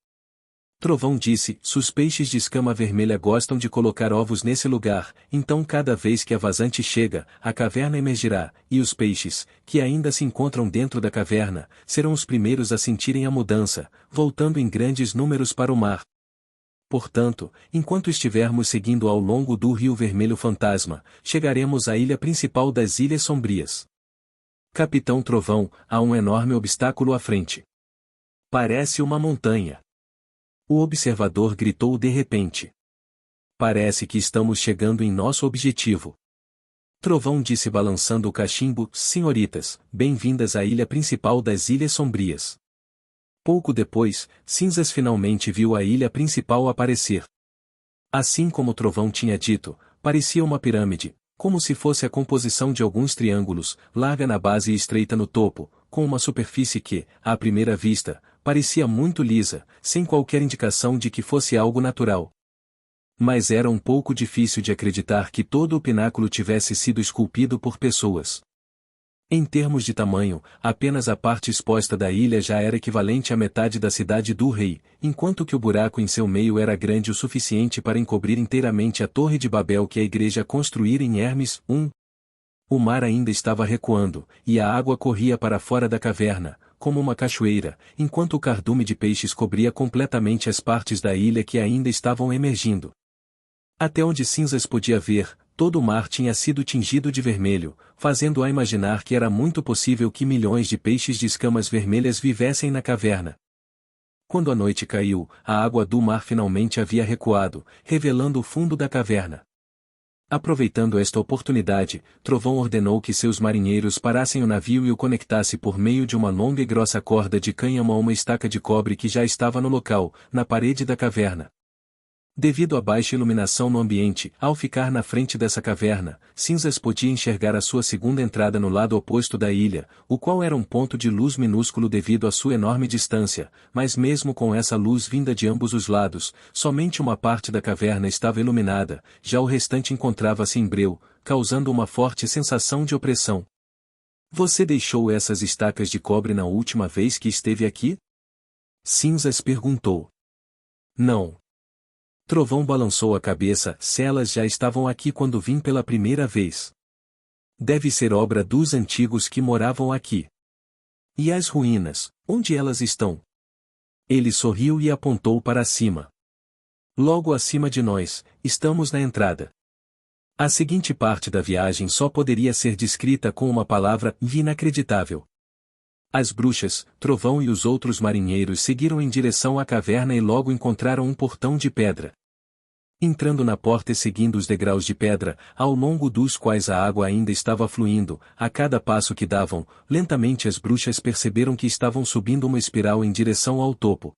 Speaker 1: Trovão disse, os peixes de escama vermelha gostam de colocar ovos nesse lugar, então cada vez que a vazante chega, a caverna emergirá, e os peixes, que ainda se encontram dentro da caverna, serão os primeiros a sentirem a mudança, voltando em grandes números para o mar. Portanto, enquanto estivermos seguindo ao longo do Rio Vermelho Fantasma, chegaremos à ilha principal das Ilhas Sombrias. Capitão Trovão, há um enorme obstáculo à frente. Parece uma montanha. O observador gritou de repente. Parece que estamos chegando em nosso objetivo. Trovão disse balançando o cachimbo, senhoritas, bem-vindas à ilha principal das Ilhas Sombrias. Pouco depois, Cinzas finalmente viu a ilha principal aparecer. Assim como Trovão tinha dito, parecia uma pirâmide, como se fosse a composição de alguns triângulos, larga na base e estreita no topo, com uma superfície que, à primeira vista, parecia muito lisa, sem qualquer indicação de que fosse algo natural. Mas era um pouco difícil de acreditar que todo o pináculo tivesse sido esculpido por pessoas. Em termos de tamanho, apenas a parte exposta da ilha já era equivalente à metade da cidade do rei, enquanto que o buraco em seu meio era grande o suficiente para encobrir inteiramente a Torre de Babel que a igreja construíra em Hermes I. O mar ainda estava recuando, e a água corria para fora da caverna, como uma cachoeira, enquanto o cardume de peixes cobria completamente as partes da ilha que ainda estavam emergindo. Até onde Cinzas podia ver, todo o mar tinha sido tingido de vermelho, fazendo-a imaginar que era muito possível que milhões de peixes de escamas vermelhas vivessem na caverna. Quando a noite caiu, a água do mar finalmente havia recuado, revelando o fundo da caverna. Aproveitando esta oportunidade, Trovão ordenou que seus marinheiros parassem o navio e o conectasse por meio de uma longa e grossa corda de cânhamo a uma estaca de cobre que já estava no local, na parede da caverna. Devido à baixa iluminação no ambiente, ao ficar na frente dessa caverna, Cinzas podia enxergar a sua segunda entrada no lado oposto da ilha, o qual era um ponto de luz minúsculo devido à sua enorme distância, mas mesmo com essa luz vinda de ambos os lados, somente uma parte da caverna estava iluminada, já o restante encontrava-se em breu, causando uma forte sensação de opressão. Você deixou essas estacas de cobre na última vez que esteve aqui? Cinzas perguntou. Não. Trovão balançou a cabeça, se elas já estavam aqui quando vim pela primeira vez. Deve ser obra dos antigos que moravam aqui. E as ruínas, onde elas estão? Ele sorriu e apontou para cima. Logo acima de nós, estamos na entrada. A seguinte parte da viagem só poderia ser descrita com uma palavra inacreditável. As bruxas, Trovão e os outros marinheiros seguiram em direção à caverna e logo encontraram um portão de pedra. Entrando na porta e seguindo os degraus de pedra, ao longo dos quais a água ainda estava fluindo, a cada passo que davam, lentamente as bruxas perceberam que estavam subindo uma espiral em direção ao topo.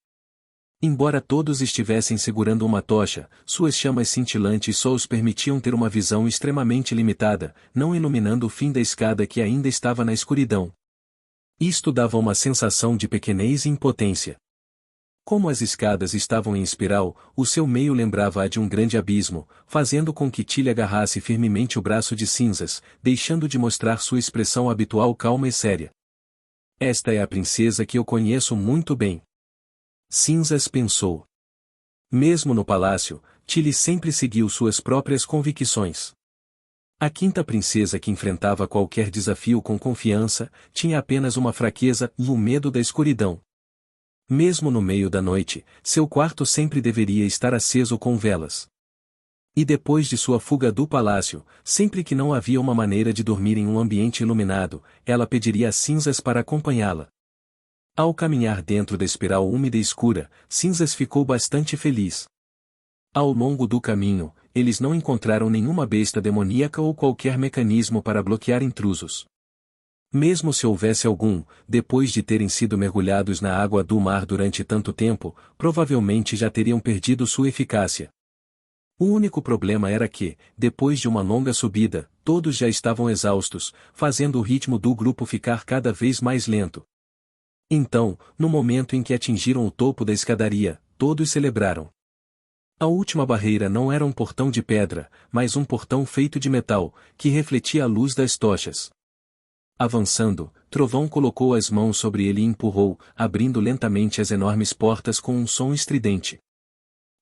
Speaker 1: Embora todos estivessem segurando uma tocha, suas chamas cintilantes só os permitiam ter uma visão extremamente limitada, não iluminando o fim da escada que ainda estava na escuridão. Isto dava uma sensação de pequenez e impotência. Como as escadas estavam em espiral, o seu meio lembrava a de um grande abismo, fazendo com que Tilly agarrasse firmemente o braço de Cinzas, deixando de mostrar sua expressão habitual calma e séria. Esta é a princesa que eu conheço muito bem. Cinzas pensou. Mesmo no palácio, Tilly sempre seguiu suas próprias convicções. A quinta princesa que enfrentava qualquer desafio com confiança, tinha apenas uma fraqueza e o medo da escuridão. Mesmo no meio da noite, seu quarto sempre deveria estar aceso com velas. E depois de sua fuga do palácio, sempre que não havia uma maneira de dormir em um ambiente iluminado, ela pediria a Cinzas para acompanhá-la. Ao caminhar dentro da espiral úmida e escura, Cinzas ficou bastante feliz. Ao longo do caminho, eles não encontraram nenhuma besta demoníaca ou qualquer mecanismo para bloquear intrusos. Mesmo se houvesse algum, depois de terem sido mergulhados na água do mar durante tanto tempo, provavelmente já teriam perdido sua eficácia. O único problema era que, depois de uma longa subida, todos já estavam exaustos, fazendo o ritmo do grupo ficar cada vez mais lento. Então, no momento em que atingiram o topo da escadaria, todos celebraram. A última barreira não era um portão de pedra, mas um portão feito de metal, que refletia a luz das tochas. Avançando, Trovão colocou as mãos sobre ele e empurrou, abrindo lentamente as enormes portas com um som estridente.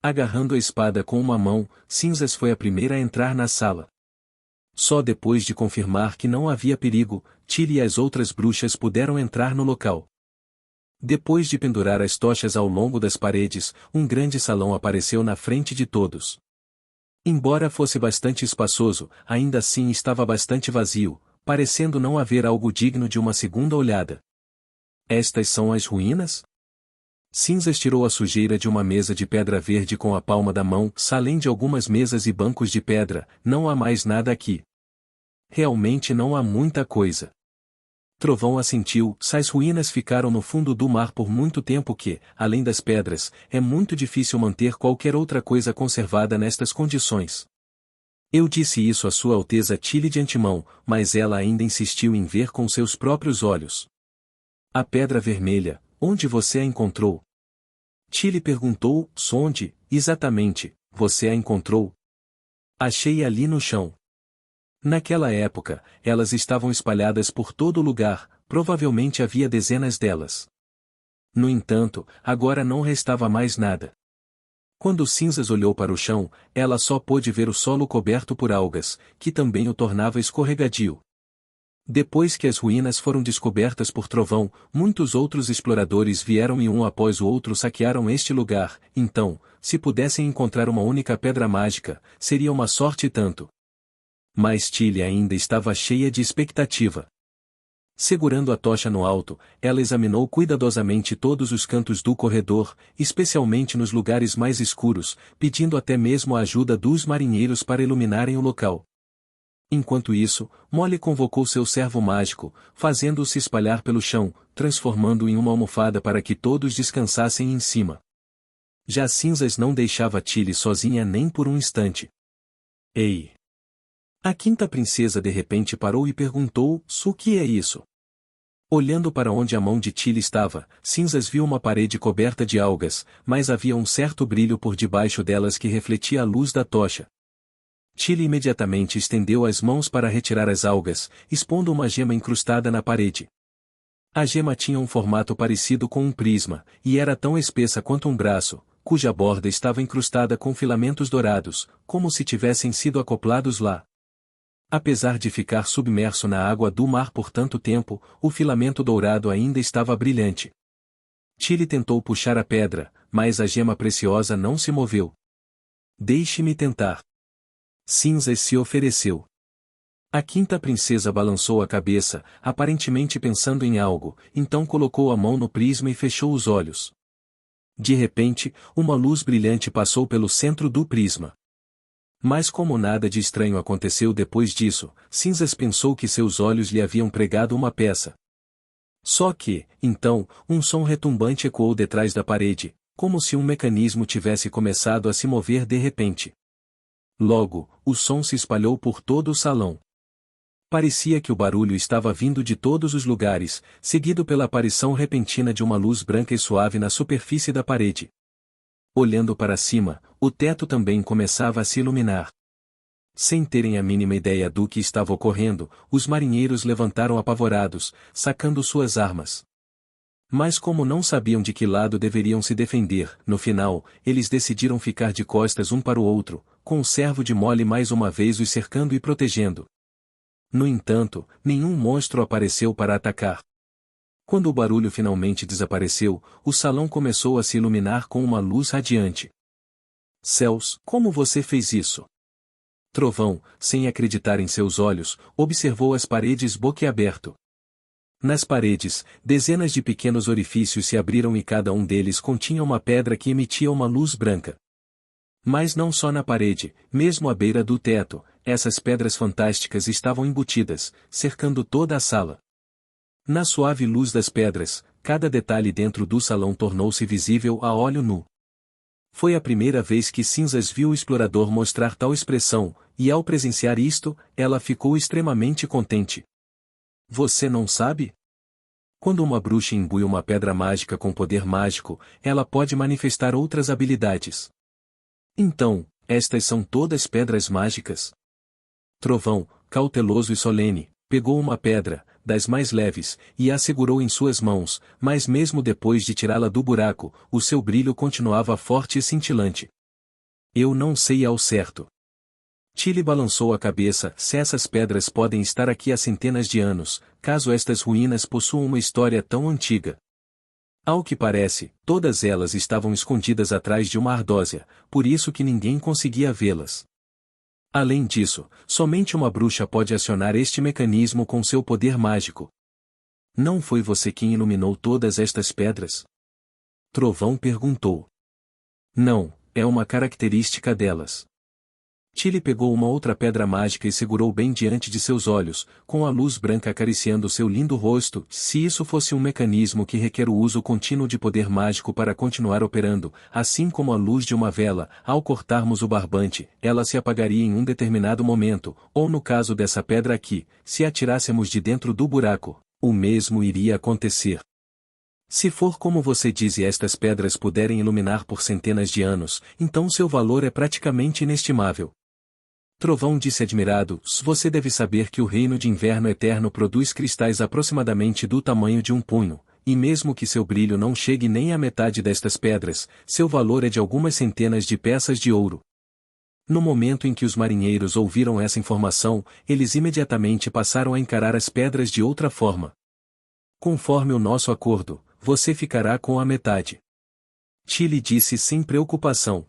Speaker 1: Agarrando a espada com uma mão, Cinzas foi a primeira a entrar na sala. Só depois de confirmar que não havia perigo, Tilly e as outras bruxas puderam entrar no local. Depois de pendurar as tochas ao longo das paredes, um grande salão apareceu na frente de todos. Embora fosse bastante espaçoso, ainda assim estava bastante vazio, parecendo não haver algo digno de uma segunda olhada. Estas são as ruínas? Cinzas tirou a sujeira de uma mesa de pedra verde com a palma da mão. Além de algumas mesas e bancos de pedra, não há mais nada aqui. Realmente não há muita coisa. Trovão assentiu. As ruínas ficaram no fundo do mar por muito tempo que, além das pedras, é muito difícil manter qualquer outra coisa conservada nestas condições. Eu disse isso a Sua Alteza Tilly de antemão, mas ela ainda insistiu em ver com seus próprios olhos. A pedra vermelha, onde você a encontrou? Tilly perguntou. Onde, exatamente, você a encontrou? Achei ali no chão. Naquela época, elas estavam espalhadas por todo lugar, provavelmente havia dezenas delas. No entanto, agora não restava mais nada. Quando Cinzas olhou para o chão, ela só pôde ver o solo coberto por algas, que também o tornava escorregadio. Depois que as ruínas foram descobertas por Trovão, muitos outros exploradores vieram e um após o outro saquearam este lugar. Então, se pudessem encontrar uma única pedra mágica, seria uma sorte e tanto. Mas Tilly ainda estava cheia de expectativa. Segurando a tocha no alto, ela examinou cuidadosamente todos os cantos do corredor, especialmente nos lugares mais escuros, pedindo até mesmo a ajuda dos marinheiros para iluminarem o local. Enquanto isso, Molly convocou seu servo mágico, fazendo-o se espalhar pelo chão, transformando-o em uma almofada para que todos descansassem em cima. Já Cinzas não deixava Tilly sozinha nem por um instante. Ei! A quinta princesa de repente parou e perguntou: o que é isso? Olhando para onde a mão de Tilly estava, Cinzas viu uma parede coberta de algas, mas havia um certo brilho por debaixo delas que refletia a luz da tocha. Tilly imediatamente estendeu as mãos para retirar as algas, expondo uma gema incrustada na parede. A gema tinha um formato parecido com um prisma, e era tão espessa quanto um braço, cuja borda estava incrustada com filamentos dourados, como se tivessem sido acoplados lá. Apesar de ficar submerso na água do mar por tanto tempo, o filamento dourado ainda estava brilhante. Tilly tentou puxar a pedra, mas a gema preciosa não se moveu. Deixe-me tentar. Cinzas se ofereceu. A quinta princesa balançou a cabeça, aparentemente pensando em algo, então colocou a mão no prisma e fechou os olhos. De repente, uma luz brilhante passou pelo centro do prisma. Mas como nada de estranho aconteceu depois disso, Cinzas pensou que seus olhos lhe haviam pregado uma peça. Só que, então, um som retumbante ecoou detrás da parede, como se um mecanismo tivesse começado a se mover de repente. Logo, o som se espalhou por todo o salão. Parecia que o barulho estava vindo de todos os lugares, seguido pela aparição repentina de uma luz branca e suave na superfície da parede. Olhando para cima, o teto também começava a se iluminar. Sem terem a mínima ideia do que estava ocorrendo, os marinheiros levantaram apavorados, sacando suas armas. Mas como não sabiam de que lado deveriam se defender, no final, eles decidiram ficar de costas um para o outro, com o servo de Molly mais uma vez os cercando e protegendo. No entanto, nenhum monstro apareceu para atacar. Quando o barulho finalmente desapareceu, o salão começou a se iluminar com uma luz radiante. Céus, como você fez isso? Trovão, sem acreditar em seus olhos, observou as paredes boquiaberto. Nas paredes, dezenas de pequenos orifícios se abriram e cada um deles continha uma pedra que emitia uma luz branca. Mas não só na parede, mesmo à beira do teto, essas pedras fantásticas estavam embutidas, cercando toda a sala. Na suave luz das pedras, cada detalhe dentro do salão tornou-se visível a olho nu. Foi a primeira vez que Cinzas viu o explorador mostrar tal expressão, e ao presenciar isto, ela ficou extremamente contente. Você não sabe? Quando uma bruxa imbui uma pedra mágica com poder mágico, ela pode manifestar outras habilidades. Então, estas são todas pedras mágicas? Trovão, cauteloso e solene, pegou uma pedra, das mais leves, e a segurou em suas mãos, mas mesmo depois de tirá-la do buraco, o seu brilho continuava forte e cintilante. Eu não sei ao certo. Tilly balançou a cabeça. Se essas pedras podem estar aqui há centenas de anos, caso estas ruínas possuam uma história tão antiga. Ao que parece, todas elas estavam escondidas atrás de uma ardósia, por isso que ninguém conseguia vê-las. Além disso, somente uma bruxa pode acionar este mecanismo com seu poder mágico. Não foi você quem iluminou todas estas pedras? Trovão perguntou. Não, é uma característica delas. Tilly pegou uma outra pedra mágica e segurou bem diante de seus olhos, com a luz branca acariciando seu lindo rosto. Se isso fosse um mecanismo que requer o uso contínuo de poder mágico para continuar operando, assim como a luz de uma vela, ao cortarmos o barbante, ela se apagaria em um determinado momento, ou no caso dessa pedra aqui, se a tirássemos de dentro do buraco, o mesmo iria acontecer. Se for como você diz e estas pedras puderem iluminar por centenas de anos, então seu valor é praticamente inestimável. Trovão disse admirado, você deve saber que o reino de inverno eterno produz cristais aproximadamente do tamanho de um punho, e mesmo que seu brilho não chegue nem à metade destas pedras, seu valor é de algumas centenas de peças de ouro. No momento em que os marinheiros ouviram essa informação, eles imediatamente passaram a encarar as pedras de outra forma. Conforme o nosso acordo, você ficará com a metade. Tilly disse sem preocupação.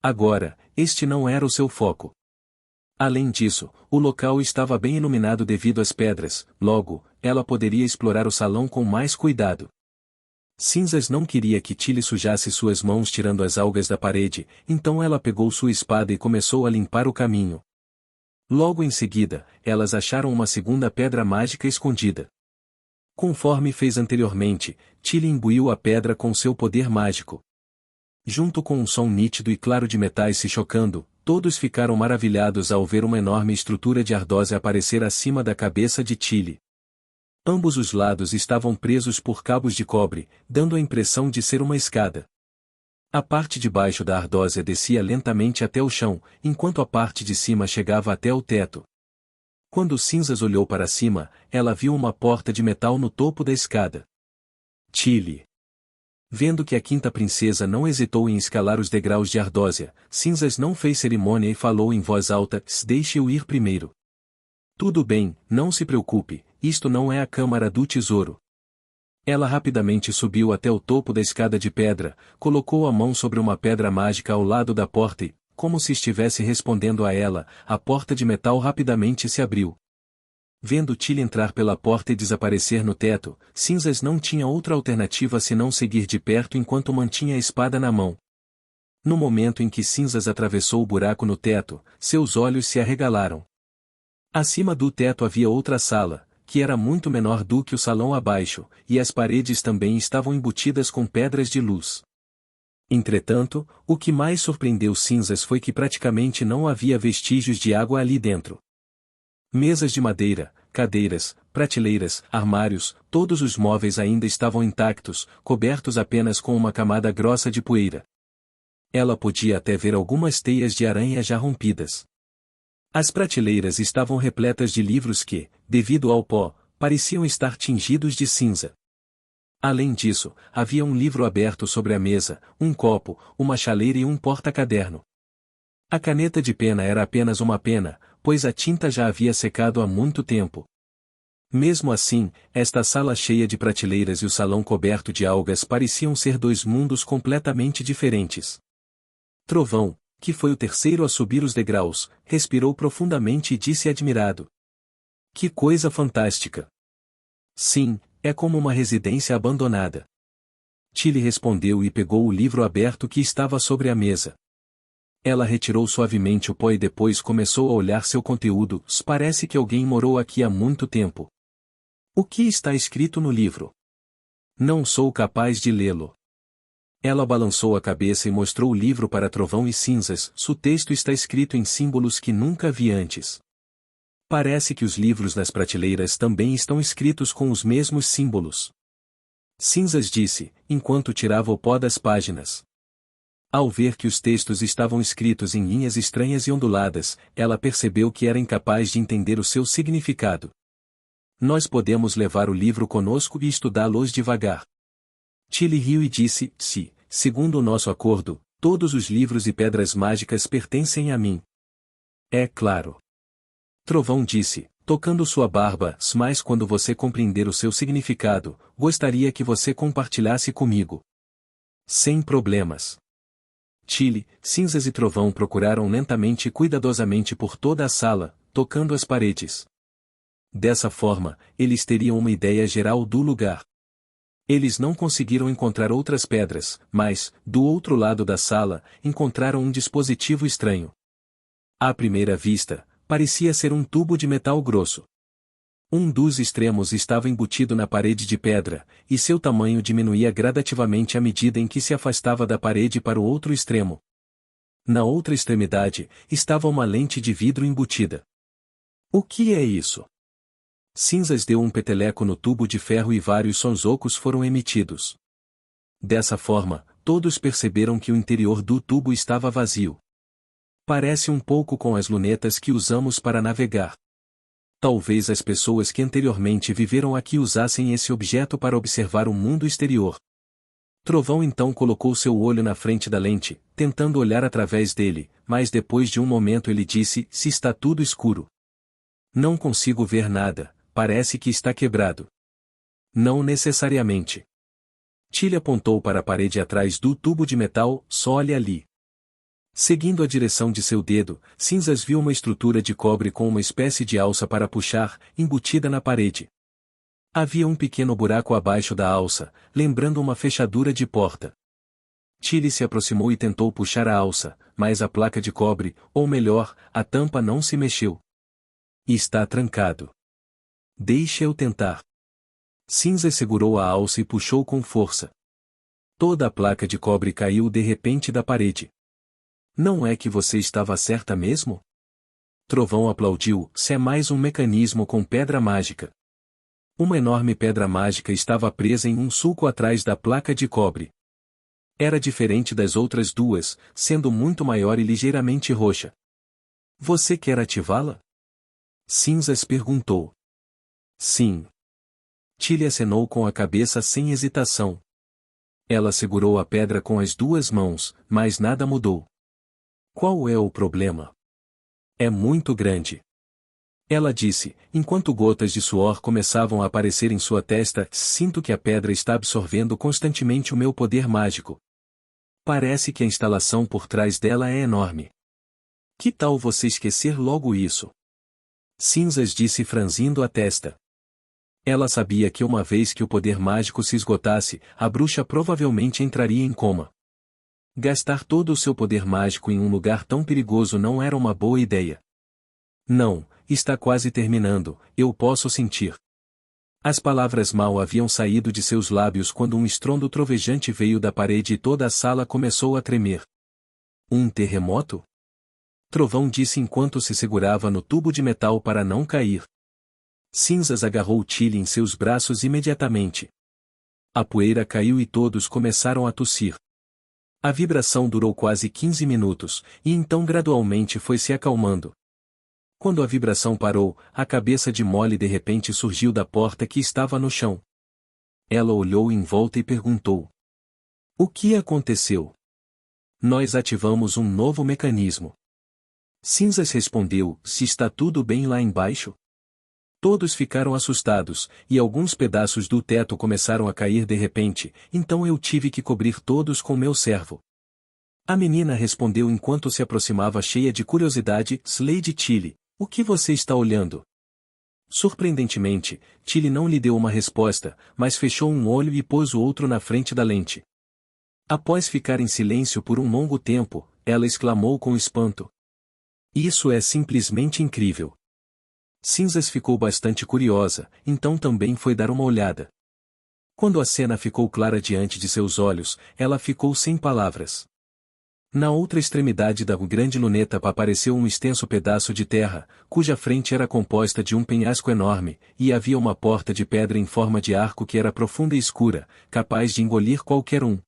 Speaker 1: Agora, este não era o seu foco. Além disso, o local estava bem iluminado devido às pedras, logo, ela poderia explorar o salão com mais cuidado. Cinzas não queria que Tilly sujasse suas mãos tirando as algas da parede, então ela pegou sua espada e começou a limpar o caminho. Logo em seguida, elas acharam uma segunda pedra mágica escondida. Conforme fez anteriormente, Tilly imbuiu a pedra com seu poder mágico. Junto com um som nítido e claro de metais se chocando, todos ficaram maravilhados ao ver uma enorme estrutura de ardose aparecer acima da cabeça de Tilly. Ambos os lados estavam presos por cabos de cobre, dando a impressão de ser uma escada. A parte de baixo da ardósia descia lentamente até o chão, enquanto a parte de cima chegava até o teto. Quando Cinzas olhou para cima, ela viu uma porta de metal no topo da escada. Tilly. Vendo que a quinta princesa não hesitou em escalar os degraus de ardósia, Cinzas não fez cerimônia e falou em voz alta: Deixe-o ir primeiro. Tudo bem, não se preocupe, isto não é a Câmara do Tesouro. Ela rapidamente subiu até o topo da escada de pedra, colocou a mão sobre uma pedra mágica ao lado da porta e, como se estivesse respondendo a ela, a porta de metal rapidamente se abriu. Vendo Tilly entrar pela porta e desaparecer no teto, Cinzas não tinha outra alternativa senão seguir de perto enquanto mantinha a espada na mão. No momento em que Cinzas atravessou o buraco no teto, seus olhos se arregalaram. Acima do teto havia outra sala, que era muito menor do que o salão abaixo, e as paredes também estavam embutidas com pedras de luz. Entretanto, o que mais surpreendeu Cinzas foi que praticamente não havia vestígios de água ali dentro. Mesas de madeira, cadeiras, prateleiras, armários, todos os móveis ainda estavam intactos, cobertos apenas com uma camada grossa de poeira. Ela podia até ver algumas teias de aranha já rompidas. As prateleiras estavam repletas de livros que, devido ao pó, pareciam estar tingidos de cinza. Além disso, havia um livro aberto sobre a mesa, um copo, uma chaleira e um porta-caderno. A caneta de pena era apenas uma pena, pois a tinta já havia secado há muito tempo. Mesmo assim, esta sala cheia de prateleiras e o salão coberto de algas pareciam ser dois mundos completamente diferentes. Trovão, que foi o terceiro a subir os degraus, respirou profundamente e disse admirado: Que coisa fantástica! Sim, é como uma residência abandonada. Tilly respondeu e pegou o livro aberto que estava sobre a mesa. Ela retirou suavemente o pó e depois começou a olhar seu conteúdo. Parece que alguém morou aqui há muito tempo. O que está escrito no livro? Não sou capaz de lê-lo. Ela balançou a cabeça e mostrou o livro para Trovão e Cinzas. O texto está escrito em símbolos que nunca vi antes. Parece que os livros nas prateleiras também estão escritos com os mesmos símbolos. Cinzas disse, enquanto tirava o pó das páginas. Ao ver que os textos estavam escritos em linhas estranhas e onduladas, ela percebeu que era incapaz de entender o seu significado. Nós podemos levar o livro conosco e estudá-los devagar. Tilly riu e disse, se, segundo o nosso acordo, todos os livros e pedras mágicas pertencem a mim. É claro. Trovão disse, tocando sua barba, mas quando você compreender o seu significado, gostaria que você compartilhasse comigo. Sem problemas. Tilly, Cinzas e Trovão procuraram lentamente e cuidadosamente por toda a sala, tocando as paredes. Dessa forma, eles teriam uma ideia geral do lugar. Eles não conseguiram encontrar outras pedras, mas, do outro lado da sala, encontraram um dispositivo estranho. À primeira vista, parecia ser um tubo de metal grosso. Um dos extremos estava embutido na parede de pedra, e seu tamanho diminuía gradativamente à medida em que se afastava da parede para o outro extremo. Na outra extremidade, estava uma lente de vidro embutida. O que é isso? Cinzas deu um peteleco no tubo de ferro e vários sons ocos foram emitidos. Dessa forma, todos perceberam que o interior do tubo estava vazio. Parece um pouco com as lunetas que usamos para navegar. Talvez as pessoas que anteriormente viveram aqui usassem esse objeto para observar o mundo exterior. Trovão então colocou seu olho na frente da lente, tentando olhar através dele, mas depois de um momento ele disse, se está tudo escuro. Não consigo ver nada, parece que está quebrado. Não necessariamente. Tilly apontou para a parede atrás do tubo de metal, só olhe ali. Seguindo a direção de seu dedo, Cinzas viu uma estrutura de cobre com uma espécie de alça para puxar, embutida na parede. Havia um pequeno buraco abaixo da alça, lembrando uma fechadura de porta. Tilly se aproximou e tentou puxar a alça, mas a placa de cobre, ou melhor, a tampa não se mexeu. Está trancado. Deixe eu tentar. Cinzas segurou a alça e puxou com força. Toda a placa de cobre caiu de repente da parede. Não é que você estava certa mesmo? Trovão aplaudiu. Se é mais um mecanismo com pedra mágica. Uma enorme pedra mágica estava presa em um sulco atrás da placa de cobre. Era diferente das outras duas, sendo muito maior e ligeiramente roxa. Você quer ativá-la? Cinzas perguntou. Sim. Tilly acenou com a cabeça sem hesitação. Ela segurou a pedra com as duas mãos, mas nada mudou. Qual é o problema? É muito grande. Ela disse, enquanto gotas de suor começavam a aparecer em sua testa, sinto que a pedra está absorvendo constantemente o meu poder mágico. Parece que a instalação por trás dela é enorme. Que tal você esquecer logo isso? Cinzas disse franzindo a testa. Ela sabia que uma vez que o poder mágico se esgotasse, a bruxa provavelmente entraria em coma. Gastar todo o seu poder mágico em um lugar tão perigoso não era uma boa ideia. Não, está quase terminando, eu posso sentir. As palavras mal haviam saído de seus lábios quando um estrondo trovejante veio da parede e toda a sala começou a tremer. Um terremoto? Trovão disse enquanto se segurava no tubo de metal para não cair. Cinzas agarrou Tilly em seus braços imediatamente. A poeira caiu e todos começaram a tossir. A vibração durou quase 15 minutos, e então gradualmente foi se acalmando. Quando a vibração parou, a cabeça de Molly de repente surgiu da porta que estava no chão. Ela olhou em volta e perguntou. O que aconteceu? Nós ativamos um novo mecanismo. Cinzas respondeu, se está tudo bem lá embaixo? Todos ficaram assustados, e alguns pedaços do teto começaram a cair de repente, então eu tive que cobrir todos com meu servo. A menina respondeu enquanto se aproximava cheia de curiosidade, Slade Tilly, o que você está olhando? Surpreendentemente, Tilly não lhe deu uma resposta, mas fechou um olho e pôs o outro na frente da lente. Após ficar em silêncio por um longo tempo, ela exclamou com espanto. Isso é simplesmente incrível. Cinzas ficou bastante curiosa, então também foi dar uma olhada. Quando a cena ficou clara diante de seus olhos, ela ficou sem palavras. Na outra extremidade da grande luneta apareceu um extenso pedaço de terra, cuja frente era composta de um penhasco enorme, e havia uma porta de pedra em forma de arco que era profunda e escura, capaz de engolir qualquer um.